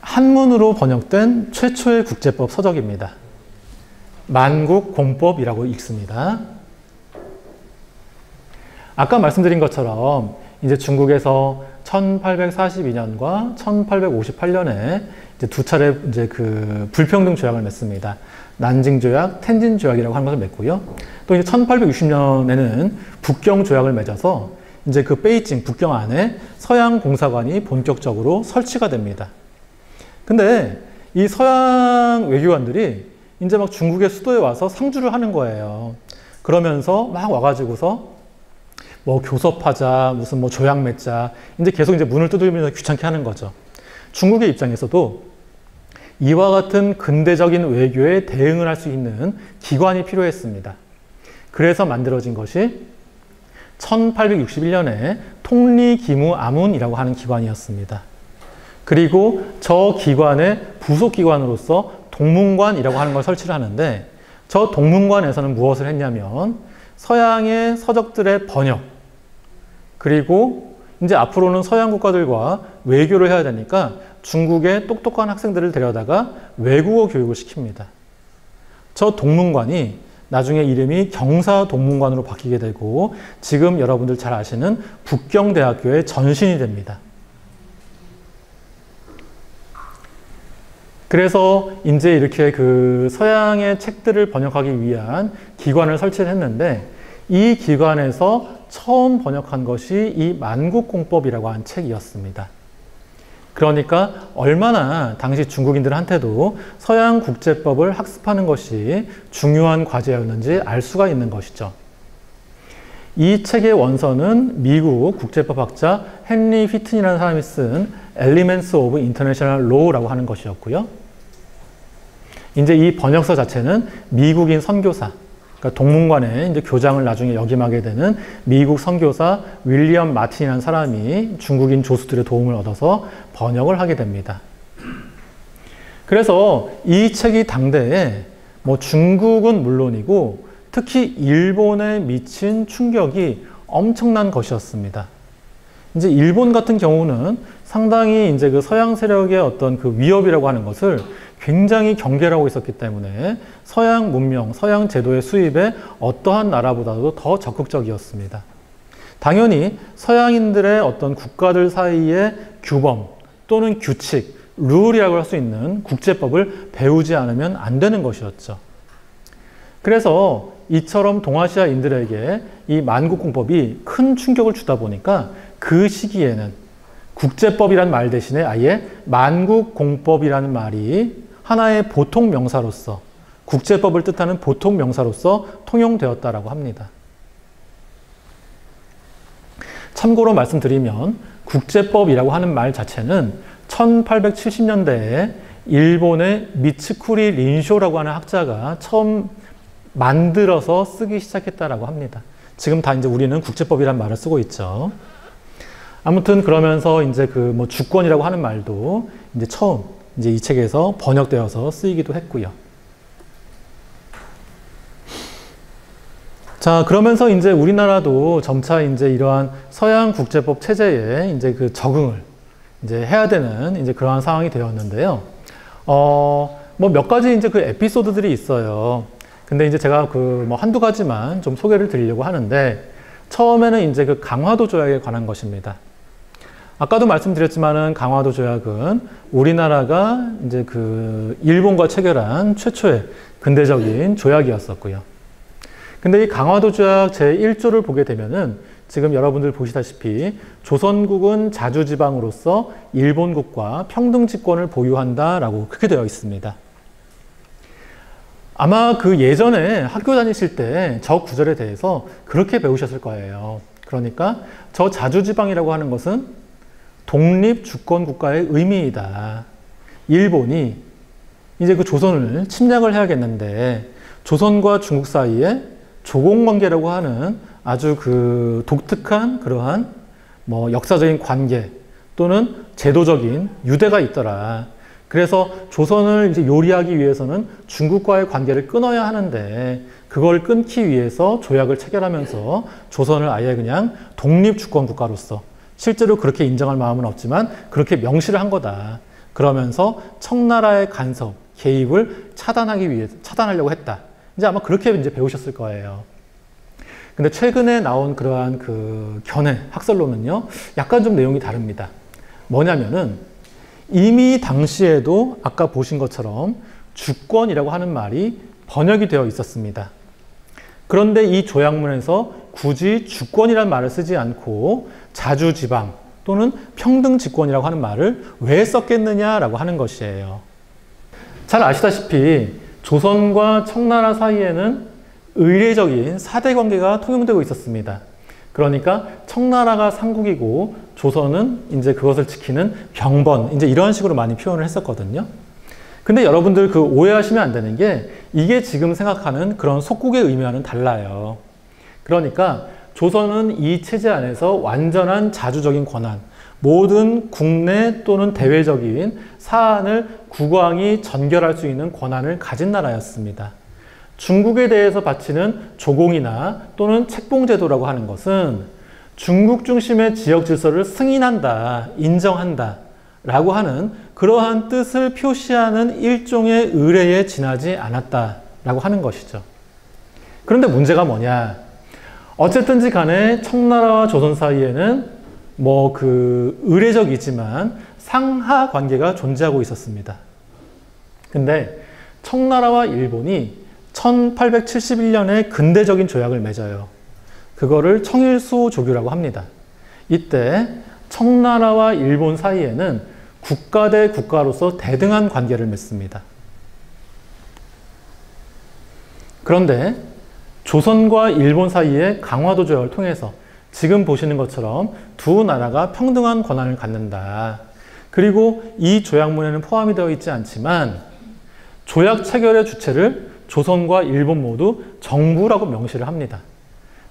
한문으로 번역된 최초의 국제법 서적입니다. 만국공법이라고 읽습니다. 아까 말씀드린 것처럼 이제 중국에서 1842년과 1858년에 이제 두 차례 이제 불평등 조약을 맺습니다. 난징 조약, 텐진 조약이라고 하는 것을 맺고요. 또 이제 1860년에는 북경 조약을 맺어서 이제 베이징 북경 안에 서양 공사관이 본격적으로 설치가 됩니다. 근데 이 서양 외교관들이 이제 막 중국의 수도에 와서 상주를 하는 거예요. 그러면서 막 와가지고서 뭐 교섭하자, 무슨 뭐 조약 맺자, 이제 계속 이제 문을 두드리면서 귀찮게 하는 거죠. 중국의 입장에서도 이와 같은 근대적인 외교에 대응을 할 수 있는 기관이 필요했습니다. 그래서 만들어진 것이 1861년에 통리기무아문이라고 하는 기관이었습니다. 그리고 저 기관의 부속기관으로서 동문관이라고 하는 걸 설치를 하는데 저 동문관에서는 무엇을 했냐면 서양의 서적들의 번역 그리고 이제 앞으로는 서양 국가들과 외교를 해야 되니까 중국의 똑똑한 학생들을 데려다가 외국어 교육을 시킵니다. 저 동문관이 나중에 이름이 경사동문관으로 바뀌게 되고 지금 여러분들 잘 아시는 북경대학교의 전신이 됩니다. 그래서 이제 이렇게 서양의 책들을 번역하기 위한 기관을 설치를 했는데 이 기관에서 처음 번역한 것이 이 만국공법이라고 하는 책이었습니다. 그러니까 얼마나 당시 중국인들한테도 서양 국제법을 학습하는 것이 중요한 과제였는지 알 수가 있는 것이죠. 이 책의 원서는 미국 국제법학자 헨리 휘튼이라는 사람이 쓴 Elements of International Law라고 하는 것이었고요. 이제 이 번역서 자체는 미국인 선교사, 그러니까 동문관에 이제 교장을 나중에 역임하게 되는 미국 선교사 윌리엄 마틴이라는 사람이 중국인 조수들의 도움을 얻어서 번역을 하게 됩니다. 그래서 이 책이 당대에 뭐 중국은 물론이고 특히 일본에 미친 충격이 엄청난 것이었습니다. 이제 일본 같은 경우는 상당히 이제 그 서양 세력의 어떤 그 위협이라고 하는 것을 굉장히 경계를 하고 있었기 때문에 서양 문명, 서양 제도의 수입에 어떠한 나라보다도 더 적극적이었습니다. 당연히 서양인들의 어떤 국가들 사이의 규범 또는 규칙, 룰이라고 할 수 있는 국제법을 배우지 않으면 안 되는 것이었죠. 그래서 이처럼 동아시아인들에게 이 만국공법이 큰 충격을 주다 보니까 그 시기에는 국제법이란 말 대신에 아예 만국공법이라는 말이 하나의 보통 명사로서 국제법을 뜻하는 보통 명사로서 통용되었다라고 합니다. 참고로 말씀드리면 국제법이라고 하는 말 자체는 1870년대에 일본의 미츠쿠리 린쇼라고 하는 학자가 처음 만들어서 쓰기 시작했다라고 합니다. 지금 다 이제 우리는 국제법이란 말을 쓰고 있죠. 아무튼 그러면서 이제 그 뭐 주권이라고 하는 말도 이제 처음 이제 이 책에서 번역되어서 쓰이기도 했고요. 자, 그러면서 이제 우리나라도 점차 이제 이러한 서양 국제법 체제에 이제 그 적응을 이제 해야 되는 이제 그러한 상황이 되었는데요. 뭐 몇 가지 이제 그 에피소드들이 있어요. 근데 이제 제가 그 뭐 한두 가지만 좀 소개를 드리려고 하는데, 처음에는 이제 그 강화도 조약에 관한 것입니다. 아까도 말씀드렸지만은 강화도 조약은 우리나라가 이제 그 일본과 체결한 최초의 근대적인 조약이었었고요. 근데 이 강화도 조약 제1조를 보게 되면은 지금 여러분들 보시다시피 조선국은 자주지방으로서 일본국과 평등지권을 보유한다라고 그렇게 되어 있습니다. 아마 그 예전에 학교 다니실 때 저 구절에 대해서 그렇게 배우셨을 거예요. 그러니까 저 자주지방이라고 하는 것은 독립주권국가의 의미이다. 일본이 이제 그 조선을 침략을 해야겠는데 조선과 중국 사이에 조공관계라고 하는 아주 그 독특한 그러한 뭐 역사적인 관계 또는 제도적인 유대가 있더라. 그래서 조선을 이제 요리하기 위해서는 중국과의 관계를 끊어야 하는데 그걸 끊기 위해서 조약을 체결하면서 조선을 아예 그냥 독립주권국가로서 실제로 그렇게 인정할 마음은 없지만 그렇게 명시를 한 거다. 그러면서 청나라의 간섭, 개입을 차단하려고 했다. 이제 아마 그렇게 이제 배우셨을 거예요. 근데 최근에 나온 그러한 그 견해, 학설로는요, 약간 좀 내용이 다릅니다. 뭐냐면은 이미 당시에도 아까 보신 것처럼 주권이라고 하는 말이 번역이 되어 있었습니다. 그런데 이 조약문에서 굳이 주권이라는 말을 쓰지 않고 자주지방 또는 평등지권이라고 하는 말을 왜 썼겠느냐라고 하는 것이에요. 잘 아시다시피 조선과 청나라 사이에는 의례적인 사대 관계가 통용되고 있었습니다. 그러니까 청나라가 상국이고 조선은 이제 그것을 지키는 병번, 이제 이런 식으로 많이 표현을 했었거든요. 근데 여러분들 그 오해하시면 안 되는 게 이게 지금 생각하는 그런 속국의 의미와는 달라요. 그러니까 조선은 이 체제 안에서 완전한 자주적인 권한, 모든 국내 또는 대외적인 사안을 국왕이 전결할 수 있는 권한을 가진 나라였습니다. 중국에 대해서 바치는 조공이나 또는 책봉제도라고 하는 것은 중국 중심의 지역 질서를 승인한다, 인정한다 라고 하는 그러한 뜻을 표시하는 일종의 의례에 지나지 않았다라고 하는 것이죠. 그런데 문제가 뭐냐? 어쨌든지 간에 청나라와 조선 사이에는 뭐 그 의례적이지만 상하 관계가 존재하고 있었습니다. 근데 청나라와 일본이 1871년에 근대적인 조약을 맺어요. 그거를 청일수호 조교라고 합니다. 이때 청나라와 일본 사이에는 국가 대 국가로서 대등한 관계를 맺습니다. 그런데 조선과 일본 사이의 강화도 조약을 통해서 지금 보시는 것처럼 두 나라가 평등한 권한을 갖는다. 그리고 이 조약문에는 포함이 되어 있지 않지만 조약 체결의 주체를 조선과 일본 모두 정부라고 명시를 합니다.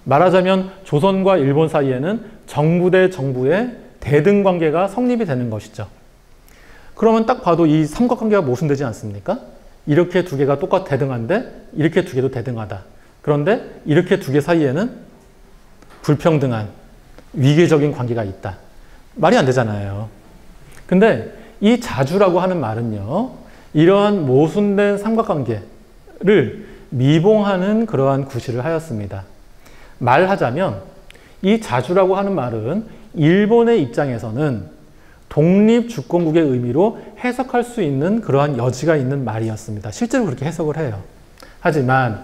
말하자면 조선과 일본 사이에는 정부 대 정부의 대등 관계가 성립이 되는 것이죠. 그러면 딱 봐도 이 삼각관계가 모순되지 않습니까? 이렇게 두 개가 똑같 대등한데 이렇게 두 개도 대등하다. 그런데 이렇게 두 개 사이에는 불평등한 위계적인 관계가 있다. 말이 안 되잖아요. 근데 이 자주라고 하는 말은요, 이러한 모순된 삼각관계를 미봉하는 그러한 구실을 하였습니다. 말하자면 이 자주라고 하는 말은 일본의 입장에서는 독립주권국의 의미로 해석할 수 있는 그러한 여지가 있는 말이었습니다. 실제로 그렇게 해석을 해요. 하지만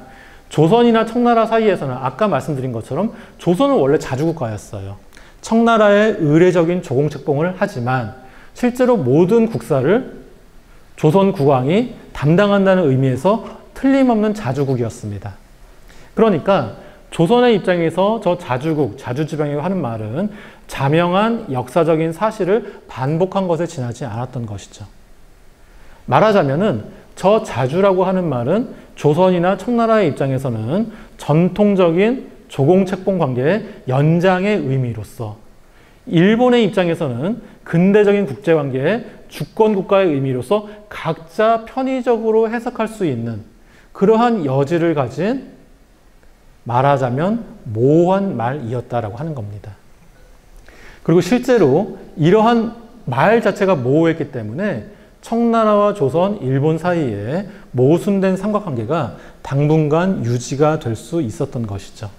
조선이나 청나라 사이에서는 아까 말씀드린 것처럼 조선은 원래 자주국가였어요. 청나라의 의례적인 조공책봉을 하지만 실제로 모든 국사를 조선 국왕이 담당한다는 의미에서 틀림없는 자주국이었습니다. 그러니까 조선의 입장에서 저 자주국, 자주지방이라고 하는 말은 자명한 역사적인 사실을 반복한 것에 지나지 않았던 것이죠. 말하자면은 저 자주라고 하는 말은 조선이나 청나라의 입장에서는 전통적인 조공책봉 관계의 연장의 의미로서 일본의 입장에서는 근대적인 국제관계의 주권국가의 의미로서 각자 편의적으로 해석할 수 있는 그러한 여지를 가진 말하자면 모호한 말이었다라고 하는 겁니다. 그리고 실제로 이러한 말 자체가 모호했기 때문에 청나라와 조선, 일본 사이에 모순된 삼각관계가 당분간 유지가 될 수 있었던 것이죠.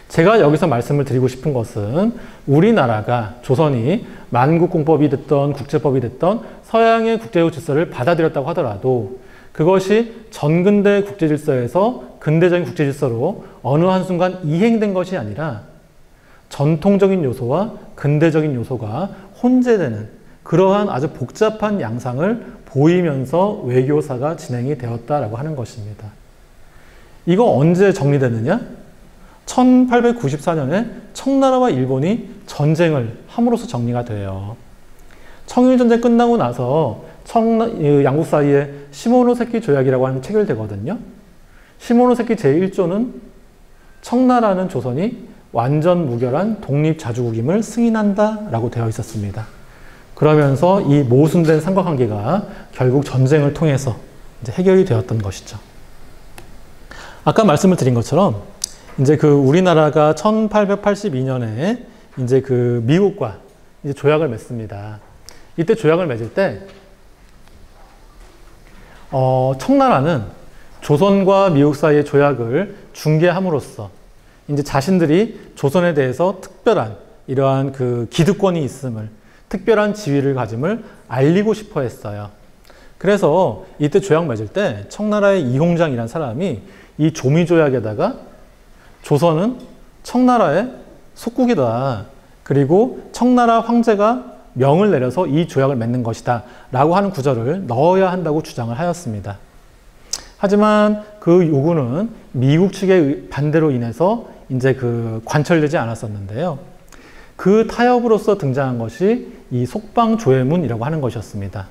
제가 여기서 말씀을 드리고 싶은 것은 우리나라가 조선이 만국공법이 됐던 국제법이 됐던 서양의 국제적 질서를 받아들였다고 하더라도 그것이 전근대 국제질서에서 근대적인 국제질서로 어느 한순간 이행된 것이 아니라 전통적인 요소와 근대적인 요소가 혼재되는 그러한 아주 복잡한 양상을 보이면서 외교사가 진행이 되었다라고 하는 것입니다. 이거 언제 정리되느냐? 1894년에 청나라와 일본이 전쟁을 함으로써 정리가 돼요. 청일전쟁 끝나고 나서 양국 사이에 시모노세키 조약이라고 하는 게 체결되거든요. 시모노세키 제1조는 청나라는 조선이 완전 무결한 독립자주국임을 승인한다라고 되어 있었습니다. 그러면서 이 모순된 삼각관계가 결국 전쟁을 통해서 이제 해결이 되었던 것이죠. 아까 말씀을 드린 것처럼 이제 그 우리나라가 1882년에 이제 그 미국과 이제 조약을 맺습니다. 이때 조약을 맺을 때 청나라는 조선과 미국 사이의 조약을 중개함으로써 이제 자신들이 조선에 대해서 특별한 이러한 그 기득권이 있음을, 특별한 지위를 가짐을 알리고 싶어 했어요. 그래서 이때 조약 맺을 때 청나라의 이홍장이라는 사람이 이 조미조약에다가 조선은 청나라의 속국이다. 그리고 청나라 황제가 명을 내려서 이 조약을 맺는 것이다. 라고 하는 구절을 넣어야 한다고 주장을 하였습니다. 하지만 그 요구는 미국 측의 반대로 인해서 이제 그 관철되지 않았었는데요. 그 타협으로서 등장한 것이 이 속방조회문이라고 하는 것이었습니다.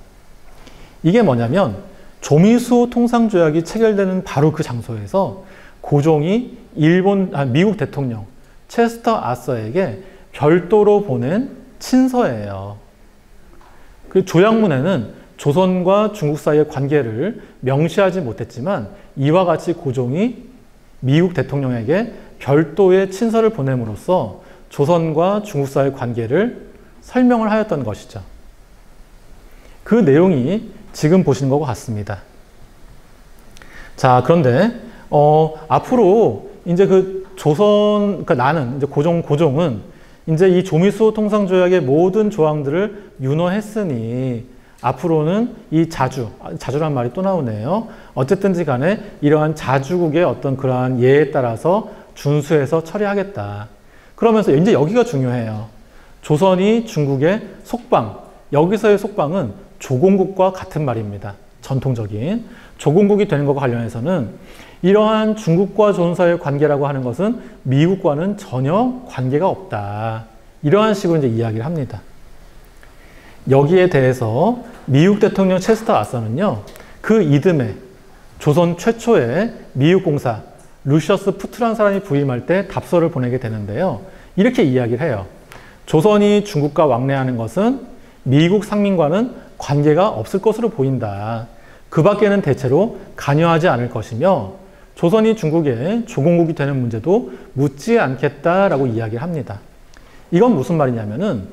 이게 뭐냐면 조미수 통상조약이 체결되는 바로 그 장소에서 고종이 미국 대통령 체스터 아서에게 별도로 보낸 친서예요. 그 조약문에는 조선과 중국 사이의 관계를 명시하지 못했지만 이와 같이 고종이 미국 대통령에게 별도의 친서를 보냄으로써 조선과 중국 사이의 관계를 설명을 하였던 것이죠. 그 내용이 지금 보시는 것과 같습니다. 자, 그런데 앞으로 이제 그 조선, 그러니까 나는 이제 고종은 이제 이 조미수 통상조약의 모든 조항들을 윤허했으니 앞으로는 이 자주란 말이 또 나오네요. 어쨌든지 간에 이러한 자주국의 어떤 그러한 예에 따라서 준수해서 처리하겠다. 그러면서 이제 여기가 중요해요. 조선이 중국의 속방, 여기서의 속방은 조공국과 같은 말입니다. 전통적인 조공국이 되는 것과 관련해서는 이러한 중국과 조선 사이의 관계라고 하는 것은 미국과는 전혀 관계가 없다. 이러한 식으로 이제 이야기를 합니다. 여기에 대해서 미국 대통령 체스터 아서는요, 그 이듬해 조선 최초의 미국 공사 루시어스 푸트라는 사람이 부임할 때 답서를 보내게 되는데요. 이렇게 이야기를 해요. 조선이 중국과 왕래하는 것은 미국 상민과는 관계가 없을 것으로 보인다. 그 밖에는 대체로 관여하지 않을 것이며 조선이 중국의 조공국이 되는 문제도 묻지 않겠다라고 이야기를 합니다. 이건 무슨 말이냐면은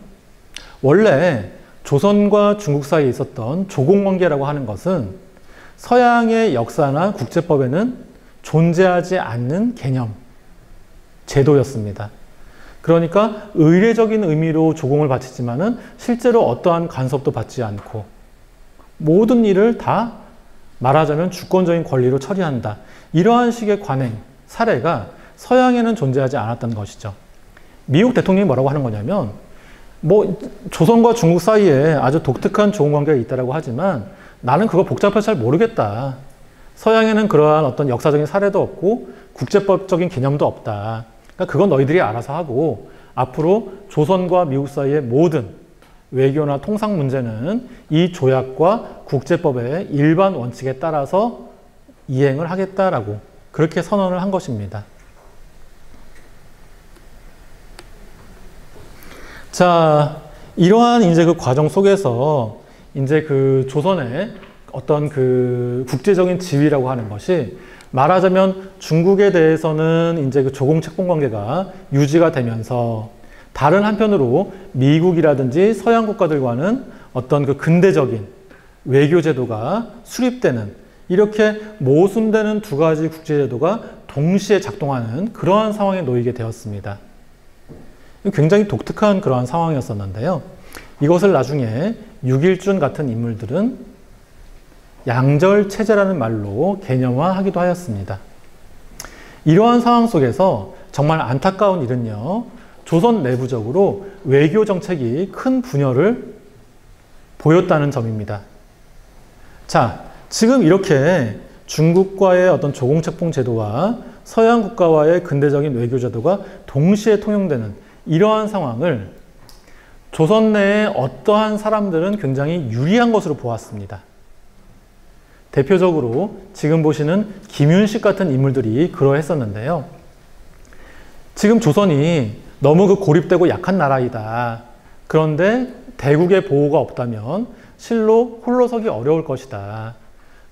원래 조선과 중국 사이에 있었던 조공관계라고 하는 것은 서양의 역사나 국제법에는 존재하지 않는 개념, 제도였습니다. 그러니까 의례적인 의미로 조공을 바치지만은 실제로 어떠한 간섭도 받지 않고 모든 일을 다 말하자면 주권적인 권리로 처리한다. 이러한 식의 관행, 사례가 서양에는 존재하지 않았던 것이죠. 미국 대통령이 뭐라고 하는 거냐면 조선과 중국 사이에 아주 독특한 조공관계가 있다고 하지만 나는 그거 복잡해서 잘 모르겠다. 서양에는 그러한 어떤 역사적인 사례도 없고 국제법적인 개념도 없다. 그러니까 그건 너희들이 알아서 하고 앞으로 조선과 미국 사이의 모든 외교나 통상 문제는 이 조약과 국제법의 일반 원칙에 따라서 이행을 하겠다라고 그렇게 선언을 한 것입니다. 자, 이러한 이제 그 과정 속에서 이제 그 조선의 어떤 그 국제적인 지위라고 하는 것이 말하자면 중국에 대해서는 이제 그 조공 채권 관계가 유지가 되면서 다른 한편으로 미국이라든지 서양 국가들과는 어떤 그 근대적인 외교 제도가 수립되는 이렇게 모순되는 두 가지 국제 제도가 동시에 작동하는 그러한 상황에 놓이게 되었습니다. 굉장히 독특한 그러한 상황이었었는데요. 이것을 나중에 육일준 같은 인물들은 양절체제라는 말로 개념화하기도 하였습니다. 이러한 상황 속에서 정말 안타까운 일은요. 조선 내부적으로 외교 정책이 큰 분열을 보였다는 점입니다. 자, 지금 이렇게 중국과의 어떤 조공책봉 제도와 서양 국가와의 근대적인 외교 제도가 동시에 통용되는 이러한 상황을 조선 내의 어떠한 사람들은 굉장히 유리한 것으로 보았습니다. 대표적으로 지금 보시는 김윤식 같은 인물들이 그러했었는데요. 지금 조선이 너무 그 고립되고 약한 나라이다. 그런데 대국의 보호가 없다면 실로 홀로 서기 어려울 것이다.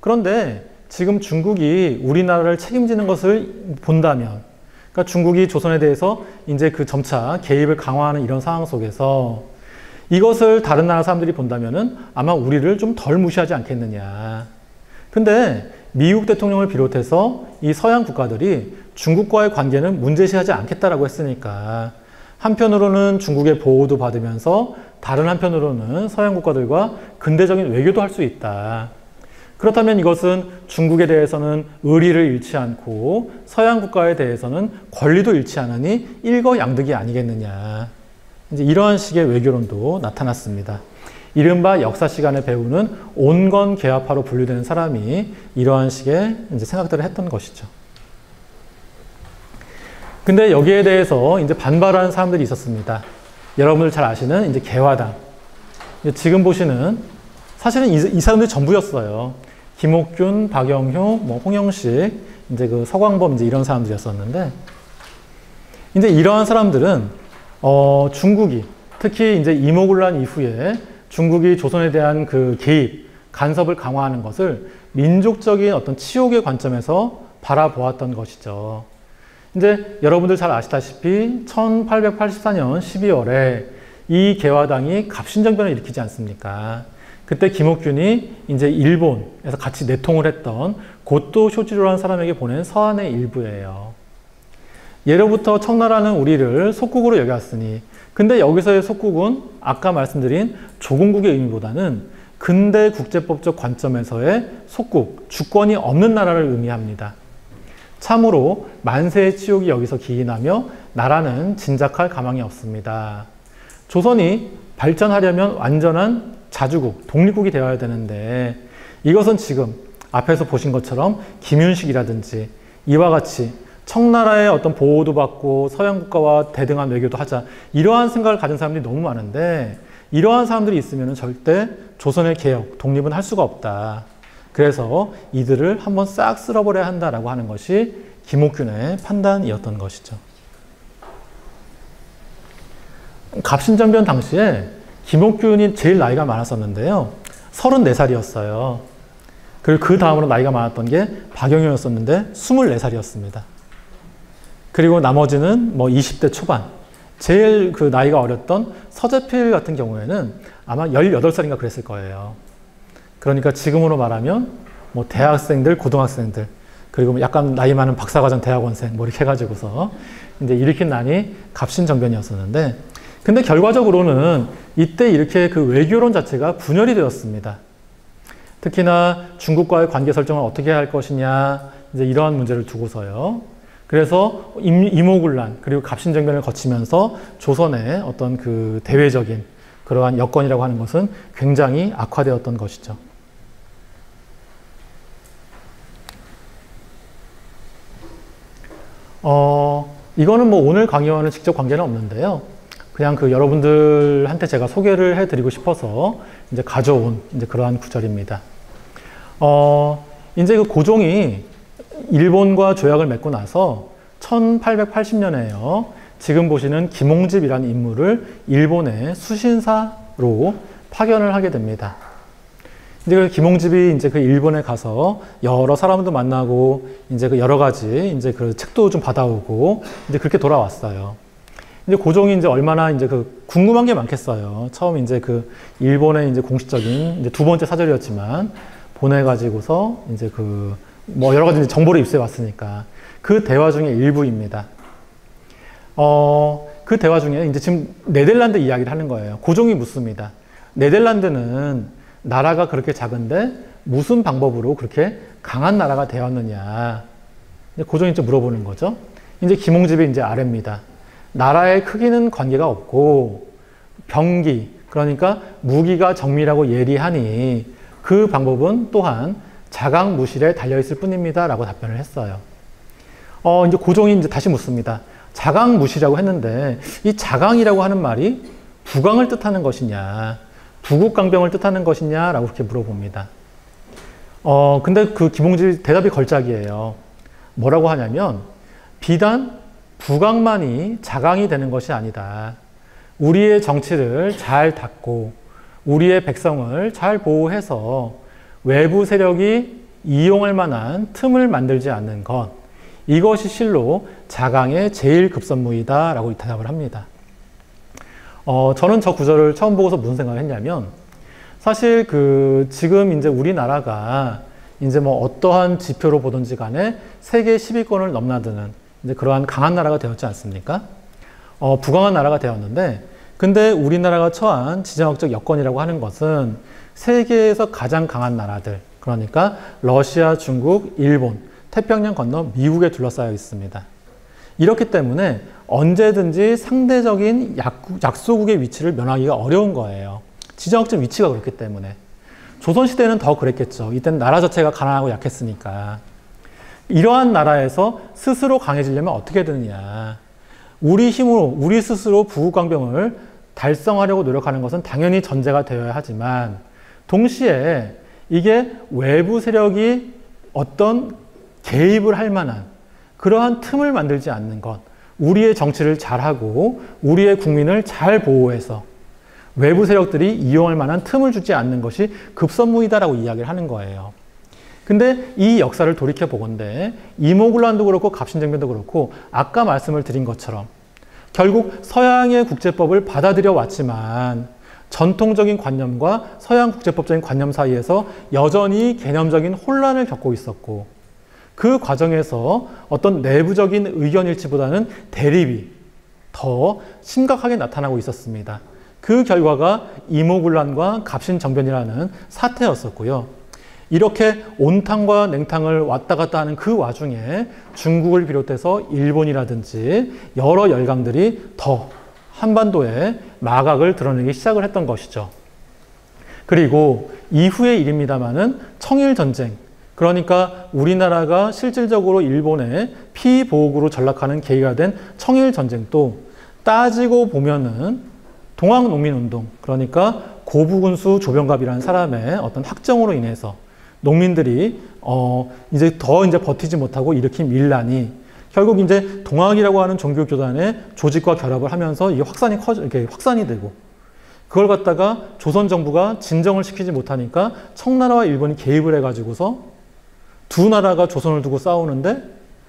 그런데 지금 중국이 우리나라를 책임지는 것을 본다면, 그러니까 중국이 조선에 대해서 이제 그 점차 개입을 강화하는 이런 상황 속에서 이것을 다른 나라 사람들이 본다면은 아마 우리를 좀 덜 무시하지 않겠느냐. 근데 미국 대통령을 비롯해서 이 서양 국가들이 중국과의 관계는 문제시하지 않겠다라고 했으니까 한편으로는 중국의 보호도 받으면서 다른 한편으로는 서양 국가들과 근대적인 외교도 할 수 있다. 그렇다면 이것은 중국에 대해서는 의리를 잃지 않고 서양 국가에 대해서는 권리도 잃지 않으니 일거양득이 아니겠느냐. 이제 이러한 식의 외교론도 나타났습니다. 이른바 역사 시간에 배우는 온건개화파로 분류되는 사람이 이러한 식의 이제 생각들을 했던 것이죠. 근데 여기에 대해서 이제 반발하는 사람들이 있었습니다. 여러분들 잘 아시는 이제 개화당. 지금 보시는 사실은 이 사람들이 전부였어요. 김옥균, 박영효, 홍영식, 이제 그 서광범 이제 이런 사람들이었었는데, 이제 이러한 사람들은 중국이 특히 이제 이모군란 이후에 중국이 조선에 대한 그 개입, 간섭을 강화하는 것을 민족적인 어떤 치욕의 관점에서 바라보았던 것이죠. 이제 여러분들 잘 아시다시피 1884년 12월에 이 개화당이 갑신정변을 일으키지 않습니까? 그때 김옥균이 이제 일본에서 같이 내통을 했던 고토 쇼지로라는 사람에게 보낸 서한의 일부예요. 예로부터 청나라는 우리를 속국으로 여겼으니, 근데 여기서의 속국은 아까 말씀드린 조공국의 의미보다는 근대 국제법적 관점에서의 속국, 주권이 없는 나라를 의미합니다. 참으로 만세의 치욕이 여기서 기인하며 나라는 진작할 가망이 없습니다. 조선이 발전하려면 완전한 자주국, 독립국이 되어야 되는데 이것은 지금 앞에서 보신 것처럼 김윤식이라든지 이와 같이 청나라의 어떤 보호도 받고 서양 국가와 대등한 외교도 하자 이러한 생각을 가진 사람들이 너무 많은데 이러한 사람들이 있으면 절대 조선의 개혁, 독립은 할 수가 없다. 그래서 이들을 한번 싹 쓸어버려야 한다라고 하는 것이 김옥균의 판단이었던 것이죠. 갑신정변 당시에 김옥균이 제일 나이가 많았었는데요. 34살이었어요. 그리고 그 다음으로 나이가 많았던 게 박영효였었는데 24살이었습니다. 그리고 나머지는 뭐 20대 초반. 제일 그 나이가 어렸던 서재필 같은 경우에는 아마 18살인가 그랬을 거예요. 그러니까 지금으로 말하면 뭐 대학생들, 고등학생들, 그리고 약간 나이 많은 박사과정 대학원생 뭐 이렇게 해가지고서 이제 일으킨 난이 갑신정변이었었는데 근데 결과적으로는 이때 이렇게 그 외교론 자체가 분열이 되었습니다. 특히나 중국과의 관계 설정을 어떻게 할 것이냐 이제 이러한 문제를 두고서요. 그래서 이모군란 그리고 갑신정변을 거치면서 조선의 어떤 그 대외적인 그러한 여건이라고 하는 것은 굉장히 악화되었던 것이죠. 이거는 뭐 오늘 강의와는 직접 관계는 없는데요. 그냥 그 여러분들한테 제가 소개를 해드리고 싶어서 이제 가져온 이제 그러한 구절입니다. 이제 그 고종이 일본과 조약을 맺고 나서 1880년에요. 지금 보시는 김홍집이라는 인물을 일본의 수신사로 파견을 하게 됩니다. 이제 그 김홍집이 이제 그 일본에 가서 여러 사람도 만나고 이제 그 여러 가지 이제 그 책도 좀 받아오고 이제 그렇게 돌아왔어요. 이제 고종이 이제 얼마나 이제 그 궁금한 게 많겠어요. 처음 이제 그 일본의 이제 공식적인 이제 두 번째 사절이었지만 보내가지고서 이제 그 뭐 여러 가지 이제 정보를 입수해 왔으니까 그 대화 중에 일부입니다. 그 대화 중에 이제 지금 네덜란드 이야기를 하는 거예요. 고종이 묻습니다. 네덜란드는 나라가 그렇게 작은데 무슨 방법으로 그렇게 강한 나라가 되었느냐. 고종이 이제 물어보는 거죠. 이제 김홍집이 이제 아래입니다. 나라의 크기는 관계가 없고 병기, 그러니까 무기가 정밀하고 예리하니 그 방법은 또한 자강무실에 달려있을 뿐입니다. 라고 답변을 했어요. 이제 고종이 이제 다시 묻습니다. 자강무실이라고 했는데 이 자강이라고 하는 말이 부강을 뜻하는 것이냐, 부국강병을 뜻하는 것이냐 라고 그렇게 물어봅니다. 근데 그 김홍집 대답이 걸작이에요. 뭐라고 하냐면 비단 부강만이 자강이 되는 것이 아니다. 우리의 정치를 잘 닦고 우리의 백성을 잘 보호해서 외부 세력이 이용할 만한 틈을 만들지 않는 것, 이것이 실로 자강의 제일 급선무이다 라고 대답을 합니다. 저는 저 구절을 처음 보고서 무슨 생각을 했냐면 사실 그 지금 이제 우리나라가 이제 뭐 어떠한 지표로 보든지 간에 세계 10위권을 넘나드는 이제 그러한 강한 나라가 되었지 않습니까? 부강한 나라가 되었는데 근데 우리나라가 처한 지정학적 여건이라고 하는 것은 세계에서 가장 강한 나라들, 그러니까 러시아, 중국, 일본, 태평양 건너 미국에 둘러싸여 있습니다. 이렇기 때문에 언제든지 상대적인 약소국의 위치를 면하기가 어려운 거예요. 지정학적 위치가 그렇기 때문에. 조선시대는 더 그랬겠죠. 이때는 나라 자체가 가난하고 약했으니까. 이러한 나라에서 스스로 강해지려면 어떻게 되느냐. 우리 힘으로, 우리 스스로 부국강병을 달성하려고 노력하는 것은 당연히 전제가 되어야 하지만 동시에 이게 외부 세력이 어떤 개입을 할 만한 그러한 틈을 만들지 않는 것, 우리의 정치를 잘하고 우리의 국민을 잘 보호해서 외부 세력들이 이용할 만한 틈을 주지 않는 것이 급선무이다라고 이야기를 하는 거예요. 근데 이 역사를 돌이켜보건대 이모군란도 그렇고 갑신정변도 그렇고 아까 말씀을 드린 것처럼 결국 서양의 국제법을 받아들여 왔지만 전통적인 관념과 서양 국제법적인 관념 사이에서 여전히 개념적인 혼란을 겪고 있었고 그 과정에서 어떤 내부적인 의견 일치보다는 대립이 더 심각하게 나타나고 있었습니다. 그 결과가 이모군란과 갑신정변이라는 사태였었고요. 이렇게 온탕과 냉탕을 왔다 갔다 하는 그 와중에 중국을 비롯해서 일본이라든지 여러 열강들이 더 한반도에 마각을 드러내기 시작을 했던 것이죠. 그리고 이후의 일입니다마는 청일전쟁, 그러니까 우리나라가 실질적으로 일본의 피보국으로 전락하는 계기가 된 청일전쟁도 따지고 보면은 동학농민운동, 그러니까 고부군수 조병갑이라는 사람의 어떤 학정으로 인해서 농민들이 이제 버티지 못하고 일으킨 밀란이 결국 이제 동학이라고 하는 종교교단의 조직과 결합을 하면서 이게 확산이 되고, 그걸 갖다가 조선 정부가 진정을 시키지 못하니까 청나라와 일본이 개입을 해가지고서 두 나라가 조선을 두고 싸우는데,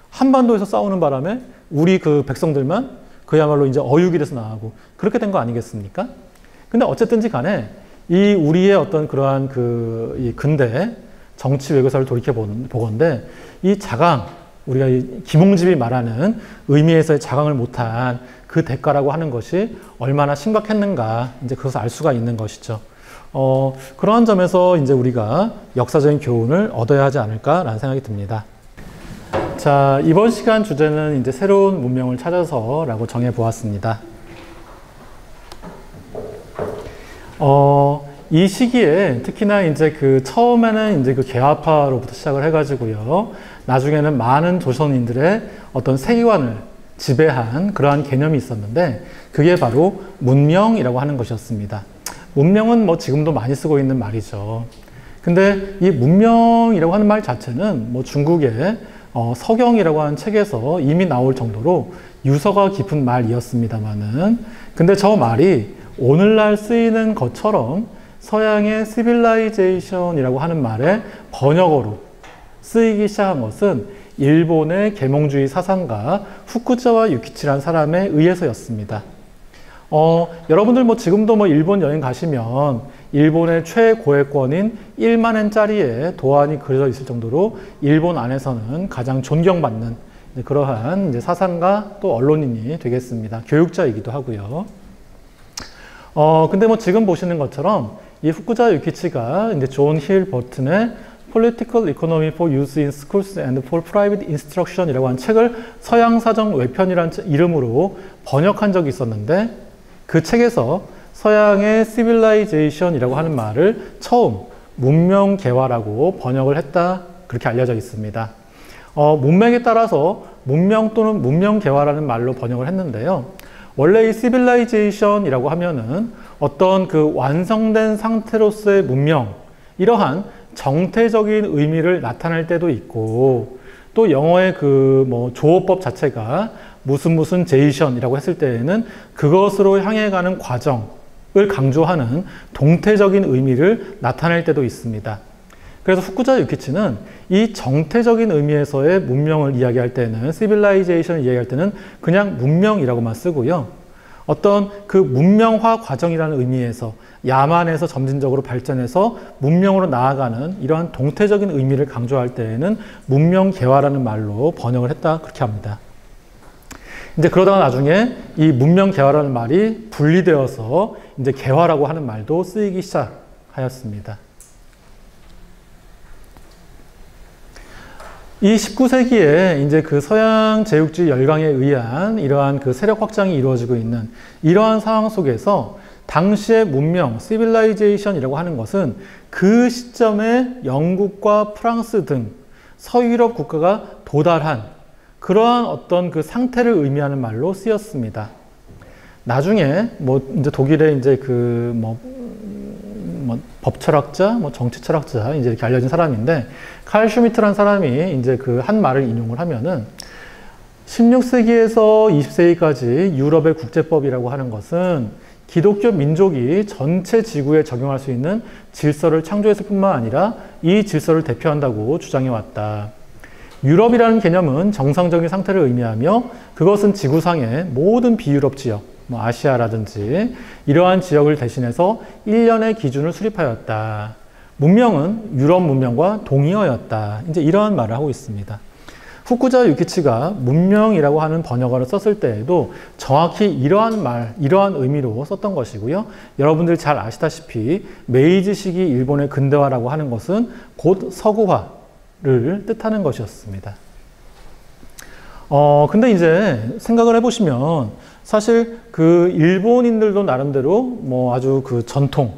한반도에서 싸우는 바람에 우리 그 백성들만 그야말로 이제 어육이 돼서 나가고 그렇게 된 거 아니겠습니까? 근데 어쨌든지 간에 이 우리의 어떤 그러한 이 근대 정치 외교사를 돌이켜 보건대 이 자강, 우리가 김홍집이 말하는 의미에서의 자강을 못한 그 대가라고 하는 것이 얼마나 심각했는가, 이제 그것을 알 수가 있는 것이죠. 그러한 점에서 이제 우리가 역사적인 교훈을 얻어야 하지 않을까라는 생각이 듭니다. 자, 이번 시간 주제는 이제 새로운 문명을 찾아서라고 정해 보았습니다. 이 시기에 특히나 이제 처음에는 이제 개화파로부터 시작을 해가지고요. 나중에는 많은 조선인들의 어떤 세계관을 지배한 그러한 개념이 있었는데, 그게 바로 문명이라고 하는 것이었습니다. 문명은 뭐 지금도 많이 쓰고 있는 말이죠. 근데 이 문명이라고 하는 말 자체는 뭐 중국의 서경이라고 하는 책에서 이미 나올 정도로 유서가 깊은 말이었습니다만은, 근데 저 말이 오늘날 쓰이는 것처럼 서양의 시빌라이제이션이라고 하는 말의 번역어로 쓰이기 시작한 것은 일본의 계몽주의 사상가 후쿠자와 유키치라는 사람에 의해서였습니다. 여러분들 뭐 지금도 뭐 일본 여행 가시면 일본의 최고액권인 1만엔짜리에 도안이 그려져 있을 정도로 일본 안에서는 가장 존경받는 그러한 이제 사상가 또 언론인이 되겠습니다. 교육자이기도 하고요. 근데 뭐 지금 보시는 것처럼 이 후쿠자 유키치가 이제 존 힐 버튼의 Political Economy for Use in Schools and for Private Instruction 이라고 하는 책을 서양사정 외편이라는 이름으로 번역한 적이 있었는데, 그 책에서 서양의 Civilization이라고 하는 말을 처음 문명개화라고 번역을 했다, 그렇게 알려져 있습니다. 문맥에 따라서 문명 또는 문명개화라는 말로 번역을 했는데요. 원래 이 Civilization이라고 하면은 어떤 완성된 상태로서의 문명, 이러한 정태적인 의미를 나타낼 때도 있고, 또 영어의 조어법 자체가 무슨 제이션이라고 했을 때에는 그것으로 향해 가는 과정을 강조하는 동태적인 의미를 나타낼 때도 있습니다. 그래서 후쿠자 유키치는 이 정태적인 의미에서의 문명을 이야기할 때는, 시빌라이제이션을 이야기할 때는 그냥 문명이라고만 쓰고요. 어떤 문명화 과정이라는 의미에서 야만에서 점진적으로 발전해서 문명으로 나아가는 이러한 동태적인 의미를 강조할 때에는 문명개화라는 말로 번역을 했다, 그렇게 합니다. 이제 그러다가 나중에 이 문명개화라는 말이 분리되어서 이제 개화라고 하는 말도 쓰이기 시작하였습니다. 이 19세기에 이제 서양 제국주의 열강에 의한 이러한 세력 확장이 이루어지고 있는 이러한 상황 속에서 당시의 문명, 시빌라이제이션이라고 하는 것은 그 시점에 영국과 프랑스 등 서유럽 국가가 도달한 그러한 어떤 상태를 의미하는 말로 쓰였습니다. 나중에 이제 독일의 이제 법철학자, 정치철학자 이제 이렇게 알려진 사람인데, 칼 슈미트라는 사람이 이제 한 말을 인용을 하면은 16세기에서 20세기까지 유럽의 국제법이라고 하는 것은 기독교 민족이 전체 지구에 적용할 수 있는 질서를 창조했을 뿐만 아니라 이 질서를 대표한다고 주장해 왔다. 유럽이라는 개념은 정상적인 상태를 의미하며 그것은 지구상의 모든 비유럽 지역, 아시아라든지 이러한 지역을 대신해서 일련의 기준을 수립하였다. 문명은 유럽 문명과 동의어였다. 이제 이러한 말을 하고 있습니다. 후쿠자 유키치가 문명이라고 하는 번역어를 썼을 때에도 정확히 이러한 말, 이러한 의미로 썼던 것이고요. 여러분들이 잘 아시다시피 메이지 시기 일본의 근대화라고 하는 것은 곧 서구화를 뜻하는 것이었습니다. 근데 이제 생각을 해보시면 사실 그 일본인들도 나름대로 뭐 아주 그 전통,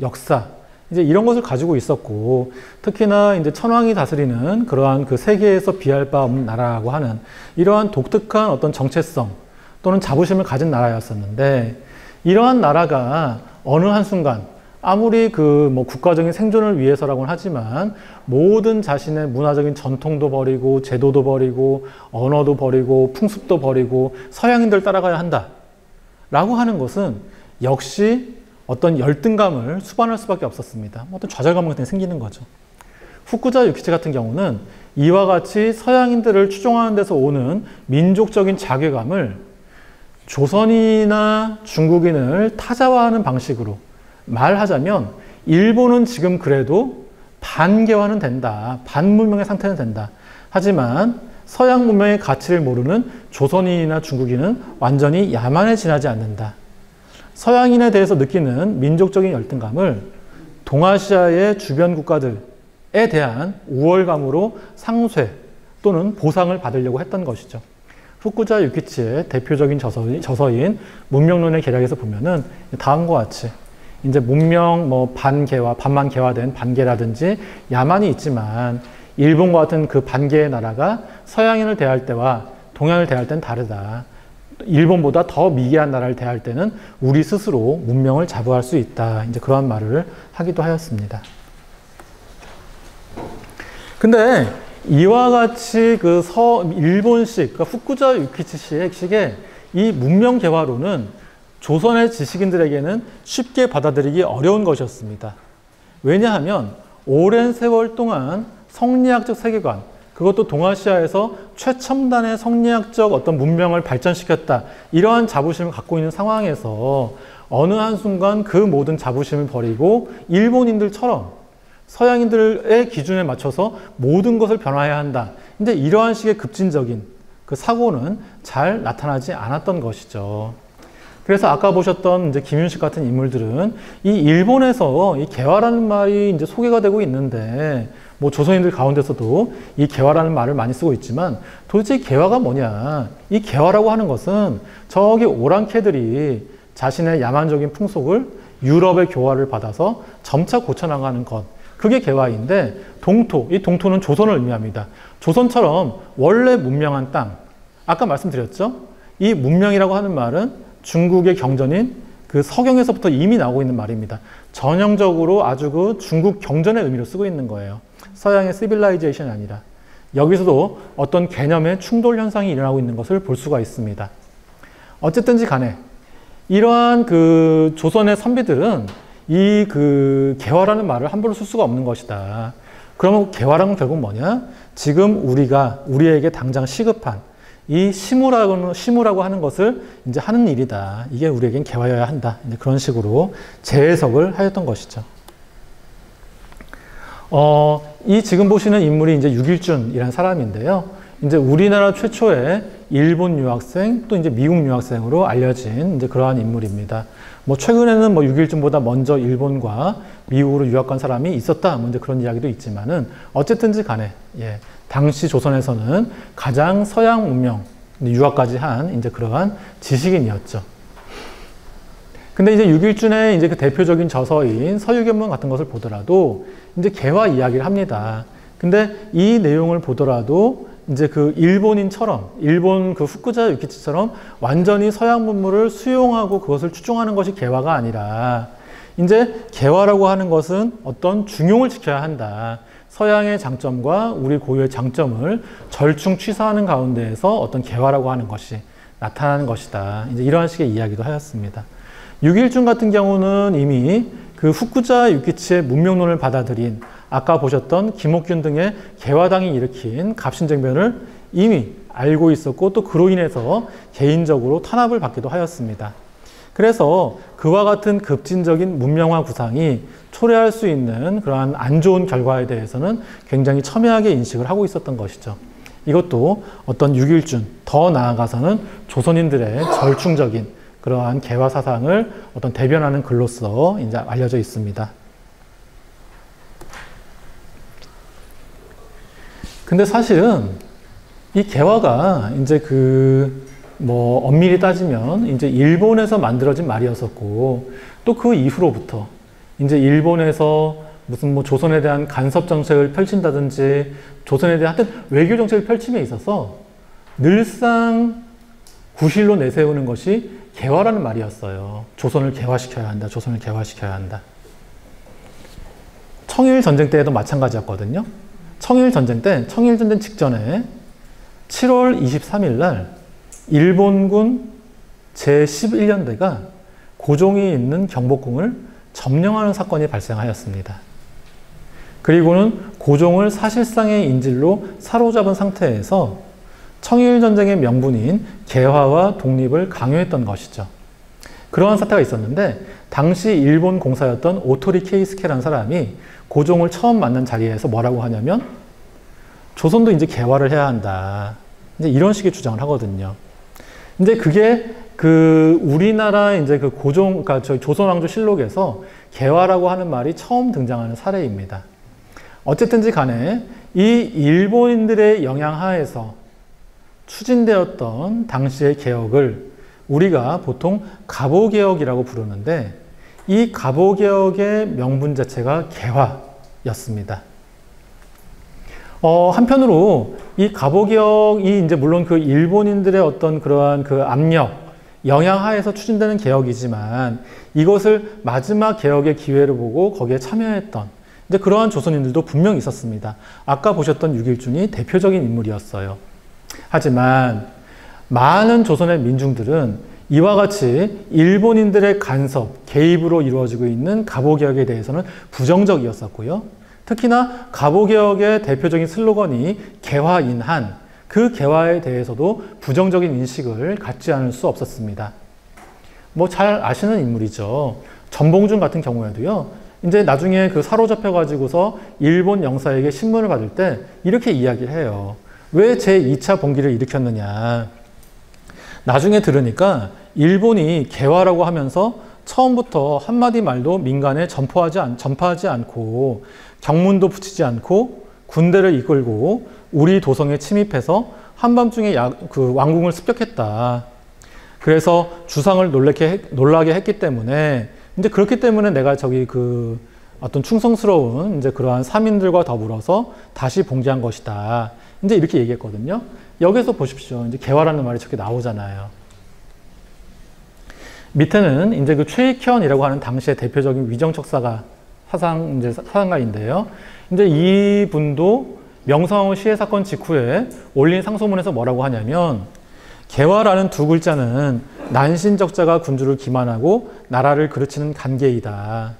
역사, 이제 이런 것을 가지고 있었고, 특히나 이제 천황이 다스리는 그러한 그 세계에서 비할 바 없는 나라라고 하는 이러한 독특한 어떤 정체성 또는 자부심을 가진 나라였었는데, 이러한 나라가 어느 한순간 아무리 그 뭐 국가적인 생존을 위해서라고는 하지만 모든 자신의 문화적인 전통도 버리고 제도도 버리고 언어도 버리고 풍습도 버리고 서양인들 따라가야 한다 라고 하는 것은 역시 어떤 열등감을 수반할 수밖에 없었습니다. 어떤 좌절감 같은 게 생기는 거죠. 후쿠자 유키치 같은 경우는 이와 같이 서양인들을 추종하는 데서 오는 민족적인 자괴감을 조선인이나 중국인을 타자화하는 방식으로 말하자면 일본은 지금 그래도 반개화는 된다. 반문명의 상태는 된다. 하지만 서양 문명의 가치를 모르는 조선인이나 중국인은 완전히 야만에 지나지 않는다. 서양인에 대해서 느끼는 민족적인 열등감을 동아시아의 주변 국가들에 대한 우월감으로 상쇄 또는 보상을 받으려고 했던 것이죠. 후쿠자 유키치의 대표적인 저서인 문명론의 계략에서 보면은 다음과 같이 이제 문명 뭐 반개화, 반만 개화된 반개라든지 야만이 있지만 일본과 같은 그 반개의 나라가 서양인을 대할 때와 동양을 대할 때는 다르다. 일본보다 더 미개한 나라를 대할 때는 우리 스스로 문명을 자부할 수 있다. 이제 그러한 말을 하기도 하였습니다. 근데 이와 같이 그 일본식, 그러니까 후쿠자 유키치식의 이 문명 개화론은 조선의 지식인들에게는 쉽게 받아들이기 어려운 것이었습니다. 왜냐하면 오랜 세월 동안 성리학적 세계관, 그것도 동아시아에서 최첨단의 성리학적 어떤 문명을 발전시켰다. 이러한 자부심을 갖고 있는 상황에서 어느 한순간 그 모든 자부심을 버리고 일본인들처럼 서양인들의 기준에 맞춰서 모든 것을 변화해야 한다. 근데 이러한 식의 급진적인 그 사고는 잘 나타나지 않았던 것이죠. 그래서 아까 보셨던 이제 김윤식 같은 인물들은 이 일본에서 이 개화라는 말이 이제 소개가 되고 있는데 뭐 조선인들 가운데서도 이 개화라는 말을 많이 쓰고 있지만 도대체 이 개화가 뭐냐? 이 개화라고 하는 것은 저기 오랑캐들이 자신의 야만적인 풍속을 유럽의 교화를 받아서 점차 고쳐나가는 것. 그게 개화인데 동토, 이 동토는 조선을 의미합니다. 조선처럼 원래 문명한 땅. 아까 말씀드렸죠? 이 문명이라고 하는 말은 중국의 경전인 그 서경에서부터 이미 나오고 있는 말입니다. 전형적으로 아주 그 중국 경전의 의미로 쓰고 있는 거예요. 서양의 시빌라이제이션이 아니라. 여기서도 어떤 개념의 충돌 현상이 일어나고 있는 것을 볼 수가 있습니다. 어쨌든지 간에 이러한 그 조선의 선비들은 이 그 개화라는 말을 함부로 쓸 수가 없는 것이다. 그러면 개화라는 건 결국 뭐냐? 지금 우리에게 당장 시급한 이 시무라고 하는 것을 이제 하는 일이다. 이게 우리에겐 개화여야 한다. 이제 그런 식으로 재해석을 하였던 것이죠. 이 지금 보시는 인물이 이제 유길준이라는 사람인데요. 이제 우리나라 최초의 일본 유학생 또 이제 미국 유학생으로 알려진 이제 그러한 인물입니다. 뭐 최근에는 뭐 유길준보다 먼저 일본과 미국으로 유학 간 사람이 있었다. 뭐 이제 그런 이야기도 있지만은 어쨌든지 간에 당시 조선에서는 가장 서양 문명 유학까지 한 이제 그러한 지식인이었죠. 근데 이제 유길준의 이제 그 대표적인 저서인 서유견문 같은 것을 보더라도 이제 개화 이야기를 합니다. 근데 이 내용을 보더라도 이제 그 일본인처럼, 일본 그 후쿠자 유키치처럼 완전히 서양 문물을 수용하고 그것을 추종하는 것이 개화가 아니라 이제 개화라고 하는 것은 어떤 중용을 지켜야 한다. 서양의 장점과 우리 고유의 장점을 절충취사하는 가운데에서 어떤 개화라고 하는 것이 나타나는 것이다. 이제 이러한 식의 이야기도 하였습니다. 유길준 같은 경우는 이미 그 후쿠자 유키치의 문명론을 받아들인 아까 보셨던 김옥균 등의 개화당이 일으킨 갑신정변을 이미 알고 있었고 또 그로 인해서 개인적으로 탄압을 받기도 하였습니다. 그래서 그와 같은 급진적인 문명화 구상이 초래할 수 있는 그러한 안 좋은 결과에 대해서는 굉장히 첨예하게 인식을 하고 있었던 것이죠. 이것도 어떤 유길준, 더 나아가서는 조선인들의 절충적인 그러한 개화 사상을 어떤 대변하는 글로서 이제 알려져 있습니다. 근데 사실은 이 개화가 이제 그 뭐 엄밀히 따지면 이제 일본에서 만들어진 말이었었고, 또 그 이후로부터 이제 일본에서 무슨 뭐 조선에 대한 간섭 정책을 펼친다든지 조선에 대한 하여튼 외교 정책을 펼침에 있어서 늘상 구실로 내세우는 것이 개화라는 말이었어요. 조선을 개화시켜야 한다. 조선을 개화시켜야 한다. 청일전쟁 때에도 마찬가지였거든요. 청일전쟁 때, 청일전쟁 직전에 7월 23일 날 일본군 제11연대가 고종이 있는 경복궁을 점령하는 사건이 발생하였습니다. 그리고는 고종을 사실상의 인질로 사로잡은 상태에서 청일전쟁의 명분인 개화와 독립을 강요했던 것이죠. 그러한 사태가 있었는데 당시 일본 공사였던 오토리 케이스케라는 사람이 고종을 처음 만난 자리에서 뭐라고 하냐면 조선도 이제 개화를 해야 한다. 이제 이런 식의 주장을 하거든요. 이제 그게 그 우리나라 이제 그 고종, 그러니까 저희 조선왕조 실록에서 개화라고 하는 말이 처음 등장하는 사례입니다. 어쨌든지 간에 이 일본인들의 영향 하에서 추진되었던 당시의 개혁을 우리가 보통 갑오개혁이라고 부르는데 이 갑오개혁의 명분 자체가 개화였습니다. 한편으로 이 갑오개혁이 이제 물론 그 일본인들의 어떤 그러한 그 압력, 영향 하에서 추진되는 개혁이지만 이것을 마지막 개혁의 기회를 보고 거기에 참여했던 이제 그러한 조선인들도 분명히 있었습니다. 아까 보셨던 육일준이 대표적인 인물이었어요. 하지만 많은 조선의 민중들은 이와 같이 일본인들의 간섭, 개입으로 이루어지고 있는 갑오개혁에 대해서는 부정적이었었고요. 특히나 갑오개혁의 대표적인 슬로건이 개화인 한, 그 개화에 대해서도 부정적인 인식을 갖지 않을 수 없었습니다. 뭐 잘 아시는 인물이죠. 전봉준 같은 경우에도요. 이제 나중에 그 사로잡혀가지고서 일본 영사에게 신문을 받을 때 이렇게 이야기를 해요. 왜 제2차 봉기를 일으켰느냐. 나중에 들으니까 일본이 개화라고 하면서 처음부터 한마디 말도 민간에 전파하지 않고 경문도 붙이지 않고 군대를 이끌고 우리 도성에 침입해서 한밤중에 그 왕궁을 습격했다. 그래서 주상을 놀라게 했기 때문에 이제 그렇기 때문에 내가 저기 그 어떤 충성스러운 이제 그러한 사민들과 더불어서 다시 봉기한 것이다. 이제 이렇게 얘기했거든요. 여기서 보십시오. 이제 개화라는 말이 저렇게 나오잖아요. 밑에는 이제 그 최익현이라고 하는 당시의 대표적인 위정척사가 사상가인데요. 이제 이분도 명성황후 시해 사건 직후에 올린 상소문에서 뭐라고 하냐면 개화라는 두 글자는 난신적자가 군주를 기만하고 나라를 그르치는 간계이다.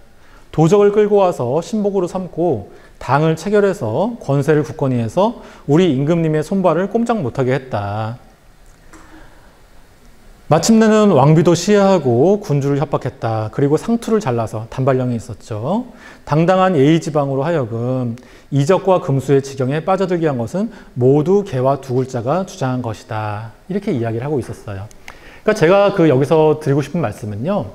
도적을 끌고 와서 신복으로 삼고 당을 체결해서 권세를 굳건히 해서 우리 임금님의 손발을 꼼짝 못하게 했다. 마침내는 왕비도 시해하고 군주를 협박했다. 그리고 상투를 잘라서 단발령이 있었죠. 당당한 예의지방으로 하여금 이적과 금수의 지경에 빠져들게 한 것은 모두 개화 두 글자가 주장한 것이다. 이렇게 이야기를 하고 있었어요. 그러니까 제가 그 여기서 드리고 싶은 말씀은요.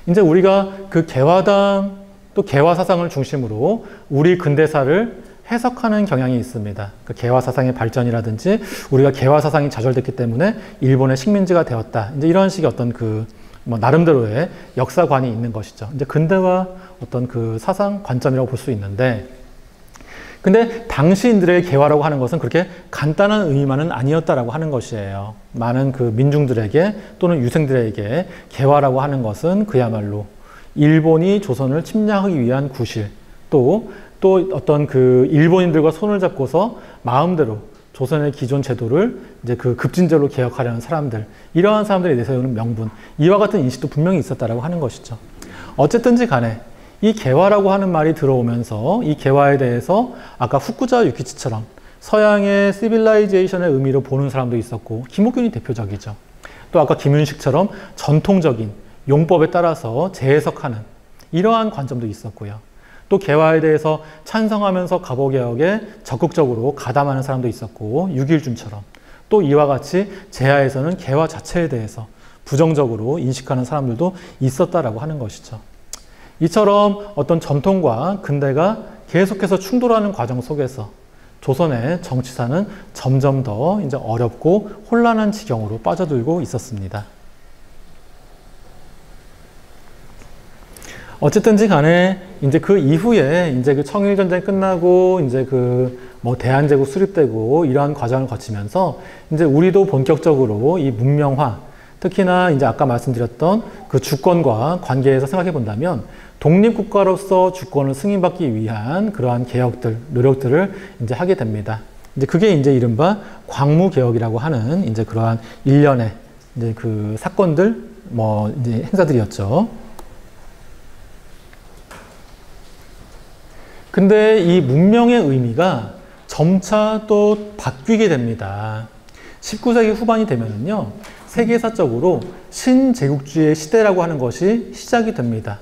이제 우리가 그 개화당 또 개화 사상을 중심으로 우리 근대사를 해석하는 경향이 있습니다. 그 개화 사상의 발전이라든지 우리가 개화 사상이 좌절됐기 때문에 일본의 식민지가 되었다. 이제 이런 식의 어떤 그 뭐 나름대로의 역사관이 있는 것이죠. 이제 근대화 어떤 그 사상 관점이라고 볼 수 있는데, 근데 당시인들의 개화라고 하는 것은 그렇게 간단한 의미만은 아니었다라고 하는 것이에요. 많은 그 민중들에게 또는 유생들에게 개화라고 하는 것은 그야말로 일본이 조선을 침략하기 위한 구실, 또 어떤 그 일본인들과 손을 잡고서 마음대로 조선의 기존 제도를 이제 그 급진적으로 개혁하려는 사람들, 이러한 사람들이 내세우는 명분, 이와 같은 인식도 분명히 있었다라고 하는 것이죠. 어쨌든지 간에 이 개화라고 하는 말이 들어오면서 이 개화에 대해서 아까 후쿠자와 유키치처럼 서양의 시빌라이제이션의 의미로 보는 사람도 있었고, 김옥균이 대표적이죠. 또 아까 김윤식처럼 전통적인 용법에 따라서 재해석하는 이러한 관점도 있었고요. 또 개화에 대해서 찬성하면서 갑오개혁에 적극적으로 가담하는 사람도 있었고, 육일준처럼 또 이와 같이 제하에서는 개화 자체에 대해서 부정적으로 인식하는 사람들도 있었다라고 하는 것이죠. 이처럼 어떤 전통과 근대가 계속해서 충돌하는 과정 속에서 조선의 정치사는 점점 더 이제 어렵고 혼란한 지경으로 빠져들고 있었습니다. 어쨌든지 간에 이제 그 이후에 이제 그 청일전쟁 끝나고 이제 그 뭐 대한제국 수립되고 이러한 과정을 거치면서 이제 우리도 본격적으로 이 문명화, 특히나 이제 아까 말씀드렸던 그 주권과 관계에서 생각해 본다면 독립국가로서 주권을 승인받기 위한 그러한 개혁들, 노력들을 이제 하게 됩니다. 이제 그게 이제 이른바 광무개혁이라고 하는 이제 그러한 일련의 이제 그 사건들, 뭐 이제 행사들이었죠. 근데 이 문명의 의미가 점차 또 바뀌게 됩니다. 19세기 후반이 되면은요, 세계사적으로 신제국주의 시대라고 하는 것이 시작이 됩니다.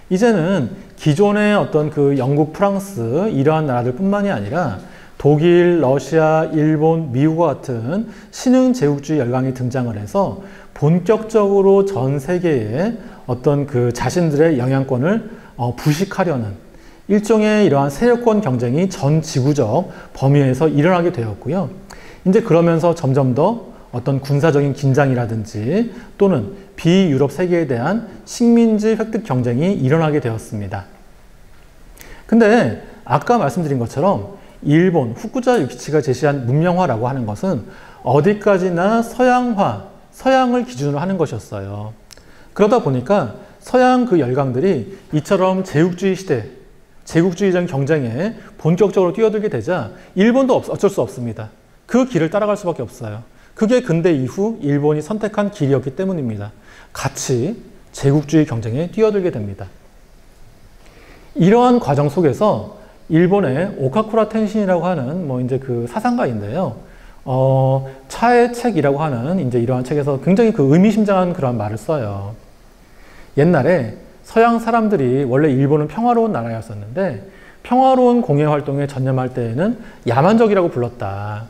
이제는 기존의 어떤 그 영국, 프랑스 이러한 나라들 뿐만이 아니라 독일, 러시아, 일본, 미국과 같은 신흥 제국주의 열강이 등장을 해서 본격적으로 전 세계에 어떤 그 자신들의 영향권을 부식하려는 일종의 이러한 세력권 경쟁이 전 지구적 범위에서 일어나게 되었고요. 이제 그러면서 점점 더 어떤 군사적인 긴장이라든지 또는 비유럽 세계에 대한 식민지 획득 경쟁이 일어나게 되었습니다. 근데 아까 말씀드린 것처럼 일본 후쿠자 유키치가 제시한 문명화라고 하는 것은 어디까지나 서양화, 서양을 기준으로 하는 것이었어요. 그러다 보니까 서양 그 열강들이 이처럼 제국주의 시대, 제국주의적 경쟁에 본격적으로 뛰어들게 되자 일본도 어쩔 수 없습니다. 그 길을 따라갈 수밖에 없어요. 그게 근대 이후 일본이 선택한 길이었기 때문입니다. 같이 제국주의 경쟁에 뛰어들게 됩니다. 이러한 과정 속에서 일본의 오카쿠라 텐신이라고 하는 뭐 이제 그 사상가인데요. 차의 책이라고 하는 이제 이러한 책에서 굉장히 그 의미심장한 그런 말을 써요. 옛날에 서양 사람들이 원래 일본은 평화로운 나라였었는데 평화로운 공예활동에 전념할 때에는 야만적이라고 불렀다.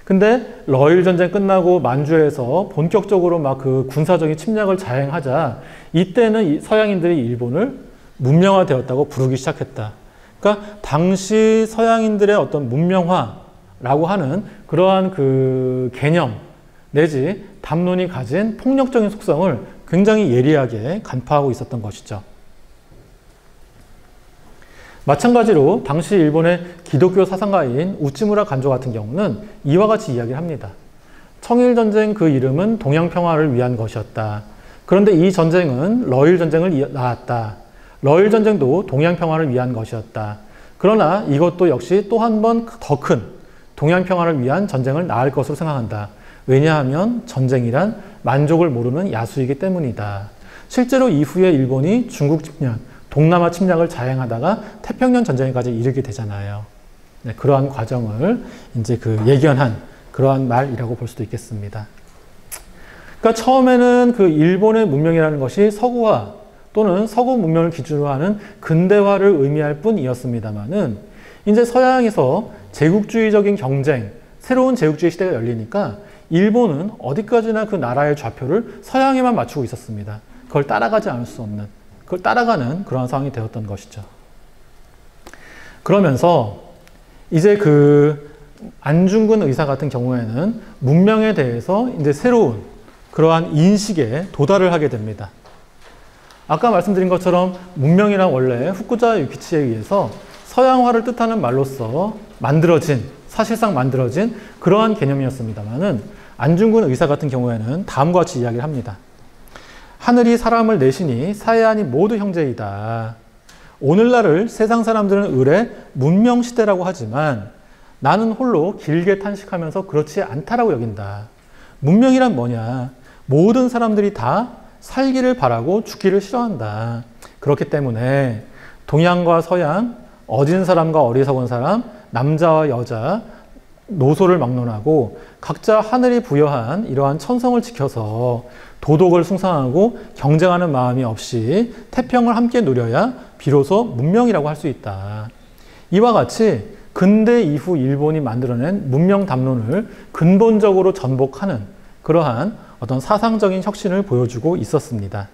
근데 러일 전쟁 끝나고 만주에서 본격적으로 막 그 군사적인 침략을 자행하자 이때는 서양인들이 일본을 문명화되었다고 부르기 시작했다. 그러니까 당시 서양인들의 어떤 문명화라고 하는 그러한 그 개념 내지 담론이 가진 폭력적인 속성을 굉장히 예리하게 간파하고 있었던 것이죠. 마찬가지로 당시 일본의 기독교 사상가인 우찌무라 간조 같은 경우는 이와 같이 이야기를 합니다. 청일전쟁 그 이름은 동양평화를 위한 것이었다. 그런데 이 전쟁은 러일 전쟁을 낳았다. 러일 전쟁도 동양평화를 위한 것이었다. 그러나 이것도 역시 또 한 번 더 큰 동양평화를 위한 전쟁을 낳을 것으로 생각한다. 왜냐하면 전쟁이란 만족을 모르는 야수이기 때문이다. 실제로 이후에 일본이 중국 침략, 동남아 침략을 자행하다가 태평양 전쟁에까지 이르게 되잖아요. 네, 그러한 과정을 이제 그 예견한 그러한 말이라고 볼 수도 있겠습니다. 그러니까 처음에는 그 일본의 문명이라는 것이 서구화 또는 서구 문명을 기준으로 하는 근대화를 의미할 뿐이었습니다만은 이제 서양에서 제국주의적인 경쟁, 새로운 제국주의 시대가 열리니까 일본은 어디까지나 그 나라의 좌표를 서양에만 맞추고 있었습니다. 그걸 따라가지 않을 수 없는, 그걸 따라가는 그런 상황이 되었던 것이죠. 그러면서 이제 그 안중근 의사 같은 경우에는 문명에 대해서 이제 새로운 그러한 인식에 도달을 하게 됩니다. 아까 말씀드린 것처럼 문명이란 원래 후쿠자 유키치에 의해서 서양화를 뜻하는 말로서 사실상 만들어진 그러한 개념이었습니다만은 안중근 의사 같은 경우에는 다음과 같이 이야기를 합니다. 하늘이 사람을 내시니 사해안이 모두 형제이다. 오늘날을 세상 사람들은 의례 문명시대라고 하지만 나는 홀로 길게 탄식하면서 그렇지 않다라고 여긴다. 문명이란 뭐냐? 모든 사람들이 다 살기를 바라고 죽기를 싫어한다. 그렇기 때문에 동양과 서양, 어진 사람과 어리석은 사람, 남자와 여자, 노소를 막론하고 각자 하늘이 부여한 이러한 천성을 지켜서 도덕을 숭상하고 경쟁하는 마음이 없이 태평을 함께 누려야 비로소 문명이라고 할 수 있다. 이와 같이 근대 이후 일본이 만들어낸 문명 담론을 근본적으로 전복하는 그러한 어떤 사상적인 혁신을 보여주고 있었습니다.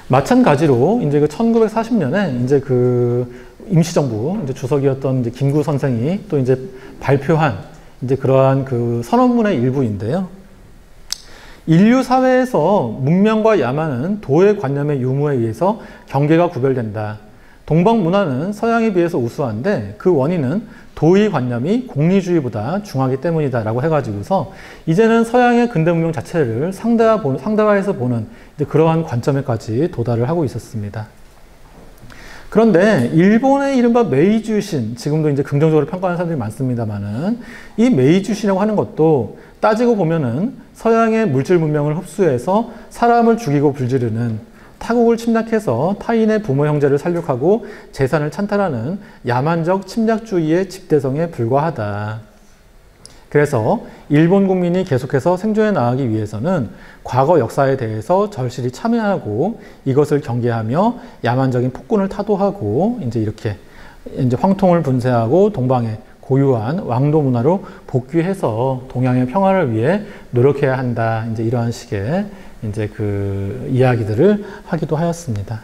마찬가지로 이제 그 1940년에 이제 그 임시정부 이제 주석이었던 이제 김구 선생이 또 이제 발표한 이제 그러한 그 선언문의 일부인데요. 인류 사회에서 문명과 야만은 도의 관념의 유무에 의해서 경계가 구별된다. 동방 문화는 서양에 비해서 우수한데 그 원인은 도의 관념이 공리주의보다 중하기 때문이다 라고 해가지고서 이제는 서양의 근대 문명 자체를 상대화해서 보는 이제 그러한 관점에까지 도달을 하고 있었습니다. 그런데 일본의 이른바 메이주신, 지금도 이제 긍정적으로 평가하는 사람들이 많습니다만은 이 메이주신이라고 하는 것도 따지고 보면은 서양의 물질 문명을 흡수해서 사람을 죽이고 불지르는, 타국을 침략해서 타인의 부모 형제를 살육하고 재산을 찬탈하는 야만적 침략주의의 집대성에 불과하다. 그래서 일본 국민이 계속해서 생존해 나가기 위해서는 과거 역사에 대해서 절실히 참여하고 이것을 경계하며 야만적인 폭군을 타도하고 이제 이렇게 이제 황통을 분쇄하고 동방에 고유한 왕도 문화로 복귀해서 동양의 평화를 위해 노력해야 한다. 이제 이러한 식의 이제 그 이야기들을 하기도 하였습니다.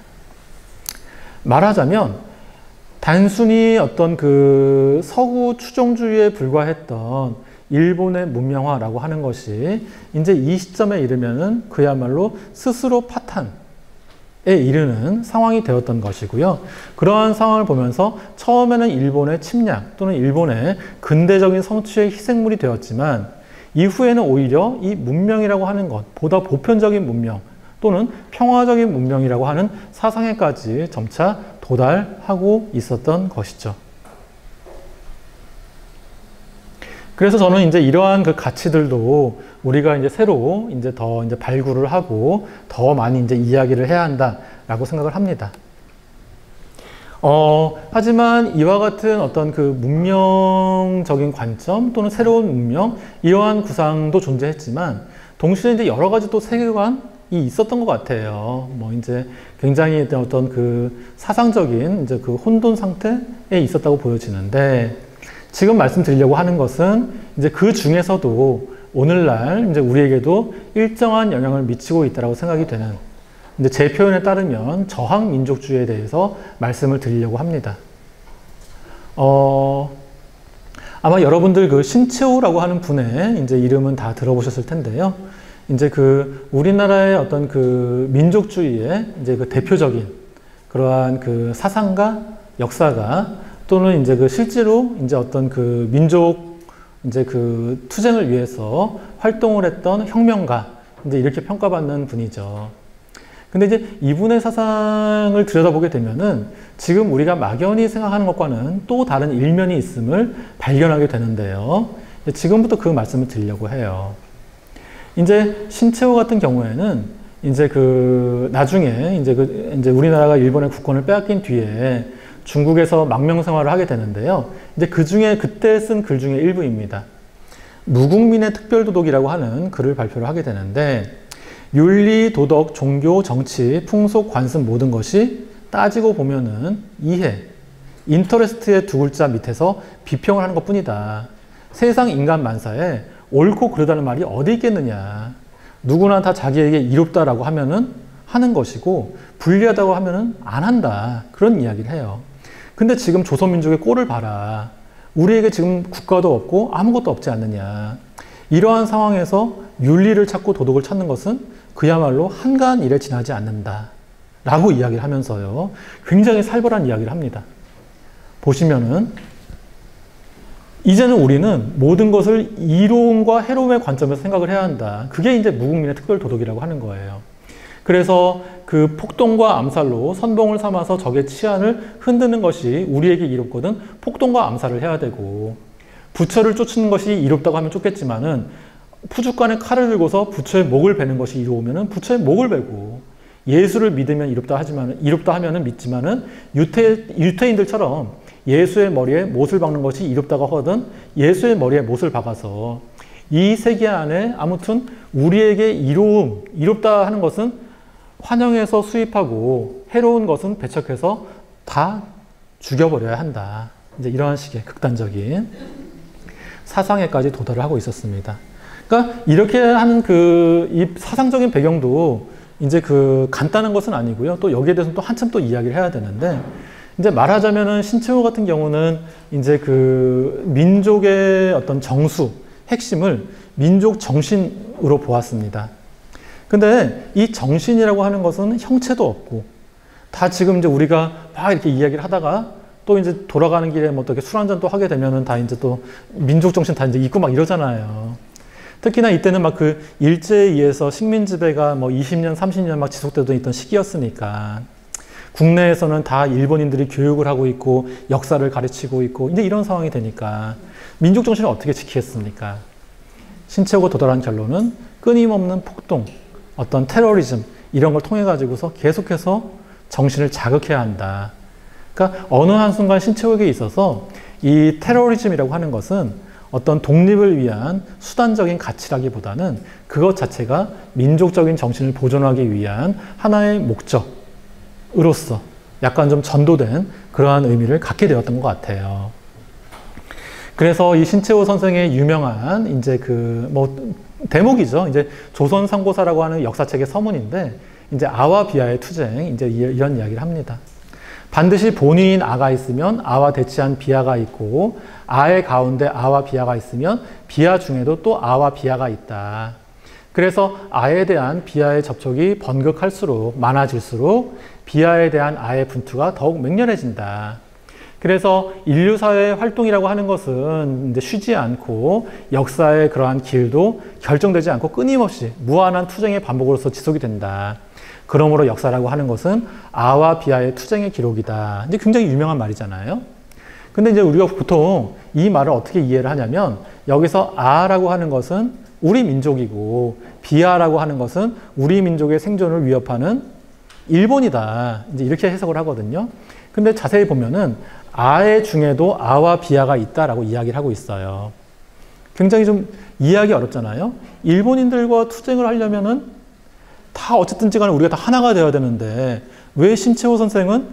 말하자면 단순히 어떤 그 서구 추종주의에 불과했던 일본의 문명화라고 하는 것이 이제 이 시점에 이르면은 그야말로 스스로 파탄에 이르는 상황이 되었던 것이고요. 그러한 상황을 보면서 처음에는 일본의 침략 또는 일본의 근대적인 성취의 희생물이 되었지만 이후에는 오히려 이 문명이라고 하는 것, 보다 보편적인 문명 또는 평화적인 문명이라고 하는 사상에까지 점차 도달하고 있었던 것이죠. 그래서 저는 이제 이러한 그 가치들도 우리가 이제 새로 이제 더 이제 발굴을 하고 더 많이 이제 이야기를 해야 한다라고 생각을 합니다. 하지만 이와 같은 어떤 그 문명적인 관점 또는 새로운 문명, 이러한 구상도 존재했지만 동시에 이제 여러 가지 또 세계관이 있었던 것 같아요. 뭐 이제 굉장히 어떤 그 사상적인 이제 그 혼돈 상태에 있었다고 보여지는데 지금 말씀드리려고 하는 것은 이제 그 중에서도 오늘날 이제 우리에게도 일정한 영향을 미치고 있다고 생각이 되는 이제 제 표현에 따르면 저항 민족주의에 대해서 말씀을 드리려고 합니다. 아마 여러분들 그 신채호라고 하는 분의 이제 이름은 다 들어보셨을 텐데요. 이제 그 우리나라의 어떤 그 민족주의의 이제 그 대표적인 그러한 그 사상가, 역사가 또는 이제 그 실제로 이제 어떤 그 민족 이제 그 투쟁을 위해서 활동을 했던 혁명가, 이제 이렇게 평가받는 분이죠. 근데 이제 이분의 사상을 들여다보게 되면은 지금 우리가 막연히 생각하는 것과는 또 다른 일면이 있음을 발견하게 되는데요. 지금부터 그 말씀을 드리려고 해요. 이제 신채호 같은 경우에는 이제 그 나중에 이제 우리나라가 일본의 국권을 빼앗긴 뒤에 중국에서 망명 생활을 하게 되는데요. 이제 그 중에 그때 쓴 글 중에 일부입니다. 무국민의 특별도덕이라고 하는 글을 발표를 하게 되는데 윤리, 도덕, 종교, 정치, 풍속, 관습 모든 것이 따지고 보면은 이해, 인터레스트의 두 글자 밑에서 비평을 하는 것 뿐이다. 세상 인간 만사에 옳고 그르다는 말이 어디 있겠느냐. 누구나 다 자기에게 이롭다라고 하면은 하는 것이고 불리하다고 하면은 안 한다. 그런 이야기를 해요. 근데 지금 조선민족의 꼴을 봐라. 우리에게 지금 국가도 없고 아무것도 없지 않느냐. 이러한 상황에서 윤리를 찾고 도덕을 찾는 것은 그야말로 한가한 일에 지나지 않는다 라고 이야기를 하면서요. 굉장히 살벌한 이야기를 합니다. 보시면은 이제는 우리는 모든 것을 이로움과 해로움의 관점에서 생각을 해야 한다. 그게 이제 무국민의 특별도덕이라고 하는 거예요. 그래서 그 폭동과 암살로 선봉을 삼아서 적의 치안을 흔드는 것이 우리에게 이롭거든 폭동과 암살을 해야 되고 부처를 쫓는 것이 이롭다고 하면 쫓겠지만은 푸죽간에 칼을 들고서 부처의 목을 베는 것이 이로우면은 부처의 목을 베고 예수를 믿으면 이롭다 하면은 믿지만은 유태인들처럼 예수의 머리에 못을 박는 것이 이롭다고 하거든 예수의 머리에 못을 박아서 이 세계 안에 아무튼 우리에게 이롭다 하는 것은 환영해서 수입하고 해로운 것은 배척해서 다 죽여버려야 한다. 이제 이러한 식의 극단적인 사상에까지 도달을 하고 있었습니다. 그러니까 이렇게 하는 이 사상적인 배경도 이제 그 간단한 것은 아니고요. 또 여기에 대해서는 또 한참 또 이야기를 해야 되는데 이제 말하자면은 신채호 같은 경우는 이제 그 민족의 어떤 정수, 핵심을 민족 정신으로 보았습니다. 근데 이 정신이라고 하는 것은 형체도 없고, 다 지금 이제 우리가 막 이렇게 이야기를 하다가 또 이제 돌아가는 길에 뭐 또 이렇게 술 한잔 또 하게 되면은 다 이제 또 민족 정신 다 이제 잊고 막 이러잖아요. 특히나 이때는 막 그 일제에 의해서 식민 지배가 뭐 20년, 30년 막 지속되던 있던 시기였으니까 국내에서는 다 일본인들이 교육을 하고 있고 역사를 가르치고 있고 이제 이런 상황이 되니까 민족 정신을 어떻게 지키겠습니까? 신채호가 도달한 결론은 끊임없는 폭동, 어떤 테러리즘 이런 걸 통해 가지고서 계속해서 정신을 자극해야 한다. 그러니까 어느 한순간 신채호에게 있어서 이 테러리즘이라고 하는 것은 어떤 독립을 위한 수단적인 가치라기보다는 그것 자체가 민족적인 정신을 보존하기 위한 하나의 목적으로서 약간 좀 전도된 그러한 의미를 갖게 되었던 것 같아요. 그래서 이 신채호 선생의 유명한 이제 그 뭐 대목이죠. 이제 조선 상고사라고 하는 역사책의 서문인데 이제 아와 비아의 투쟁 이제 이런 이야기를 합니다. 반드시 본위인 아가 있으면 아와 대치한 비아가 있고 아의 가운데 아와 비아가 있으면 비아 중에도 또 아와 비아가 있다. 그래서 아에 대한 비아의 접촉이 번극할수록 많아질수록 비아에 대한 아의 분투가 더욱 맹렬해진다. 그래서 인류사의 활동이라고 하는 것은 이제 쉬지 않고 역사의 그러한 길도 결정되지 않고 끊임없이 무한한 투쟁의 반복으로서 지속이 된다. 그러므로 역사라고 하는 것은 아와 비아의 투쟁의 기록이다. 이제 굉장히 유명한 말이잖아요. 근데 이제 우리가 보통 이 말을 어떻게 이해를 하냐면 여기서 아라고 하는 것은 우리 민족이고 비아라고 하는 것은 우리 민족의 생존을 위협하는 일본이다. 이제 이렇게 해석을 하거든요. 근데 자세히 보면은 아의 중에도 아와 비아가 있다라고 이야기를 하고 있어요. 굉장히 좀 이해하기 어렵잖아요. 일본인들과 투쟁을 하려면은 다 어쨌든지 간에 우리가 다 하나가 되어야 되는데 왜 신채호 선생은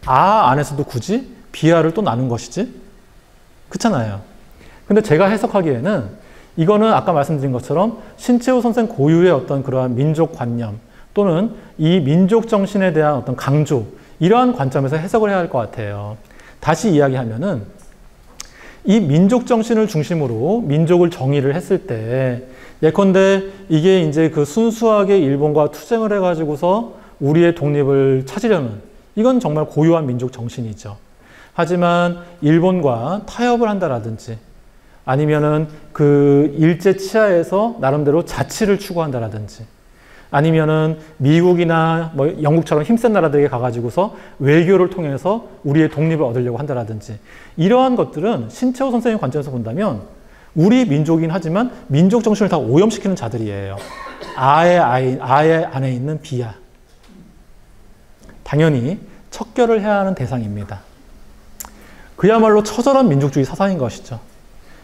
아 안에서도 굳이 비아를 또 나눈 것이지? 그렇잖아요. 근데 제가 해석하기에는 이거는 아까 말씀드린 것처럼 신채호 선생 고유의 어떤 그러한 민족 관념 또는 이 민족 정신에 대한 어떤 강조 이러한 관점에서 해석을 해야 할 것 같아요. 다시 이야기하면은 이 민족 정신을 중심으로 민족을 정의를 했을 때 예컨대 이게 이제 그 순수하게 일본과 투쟁을 해가지고서 우리의 독립을 찾으려는 이건 정말 고유한 민족 정신이죠. 하지만 일본과 타협을 한다라든지 아니면은 그 일제 치하에서 나름대로 자치를 추구한다라든지 아니면은 미국이나 뭐 영국처럼 힘센 나라들에게 가가지고서 외교를 통해서 우리의 독립을 얻으려고 한다라든지 이러한 것들은 신채호 선생의 관점에서 본다면 우리 민족이긴 하지만 민족 정신을 다 오염시키는 자들이에요. 아의 안에 있는 비아. 당연히 척결을 해야 하는 대상입니다. 그야말로 처절한 민족주의 사상인 것이죠.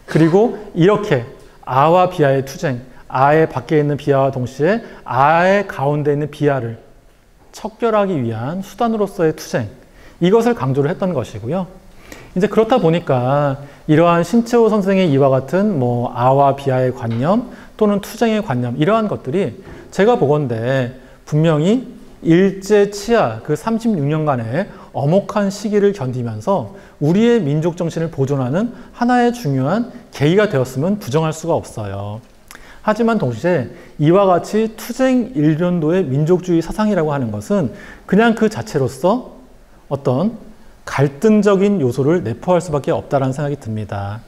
그리고 이렇게 아와 비아의 투쟁, 아의 밖에 있는 비아와 동시에 아의 가운데 있는 비아를 척결하기 위한 수단으로서의 투쟁, 이것을 강조를 했던 것이고요. 이제 그렇다 보니까 이러한 신채호 선생의 이와 같은 뭐 아와 비아의 관념 또는 투쟁의 관념 이러한 것들이 제가 보건대 분명히 일제 치하 그 36년간의 엄혹한 시기를 견디면서 우리의 민족 정신을 보존하는 하나의 중요한 계기가 되었으면 부정할 수가 없어요. 하지만 동시에 이와 같이 투쟁 일련도의 민족주의 사상이라고 하는 것은 그냥 그 자체로서 어떤 갈등적인 요소를 내포할 수밖에 없다라는 생각이 듭니다.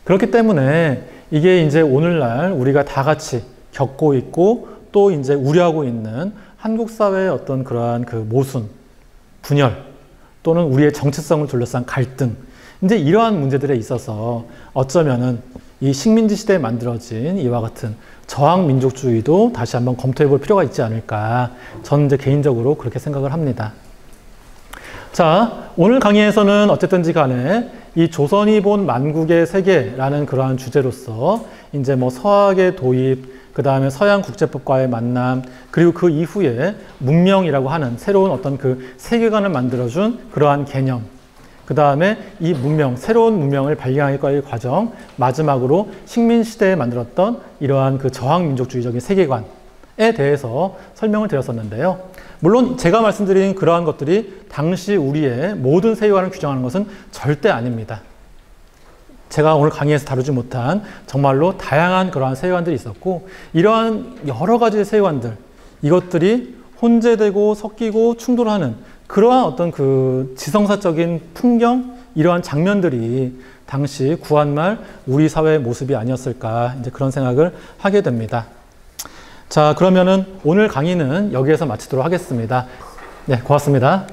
그렇기 때문에 이게 이제 오늘날 우리가 다 같이 겪고 있고 또 이제 우려하고 있는 한국 사회의 어떤 그러한 그 모순, 분열 또는 우리의 정체성을 둘러싼 갈등 이제 이러한 문제들에 있어서 어쩌면은 이 식민지 시대에 만들어진 이와 같은 저항 민족주의도 다시 한번 검토해 볼 필요가 있지 않을까 저는 이제 개인적으로 그렇게 생각을 합니다. 자, 오늘 강의에서는 어쨌든지 간에 이 조선이 본 만국의 세계라는 그러한 주제로서 이제 뭐 서학의 도입, 그 다음에 서양 국제법과의 만남, 그리고 그 이후에 문명이라고 하는 새로운 어떤 그 세계관을 만들어준 그러한 개념, 그 다음에 이 문명, 새로운 문명을 발견하기까지의 과정, 마지막으로 식민시대에 만들었던 이러한 그 저항민족주의적인 세계관에 대해서 설명을 드렸었는데요. 물론 제가 말씀드린 그러한 것들이 당시 우리의 모든 세계관을 규정하는 것은 절대 아닙니다. 제가 오늘 강의에서 다루지 못한 정말로 다양한 그러한 세계관들이 있었고, 이러한 여러 가지의 세계관들, 이것들이 혼재되고 섞이고 충돌하는 그러한 어떤 그 지성사적인 풍경, 이러한 장면들이 당시 구한말 우리 사회의 모습이 아니었을까, 이제 그런 생각을 하게 됩니다. 자, 그러면은 오늘 강의는 여기에서 마치도록 하겠습니다. 네, 고맙습니다.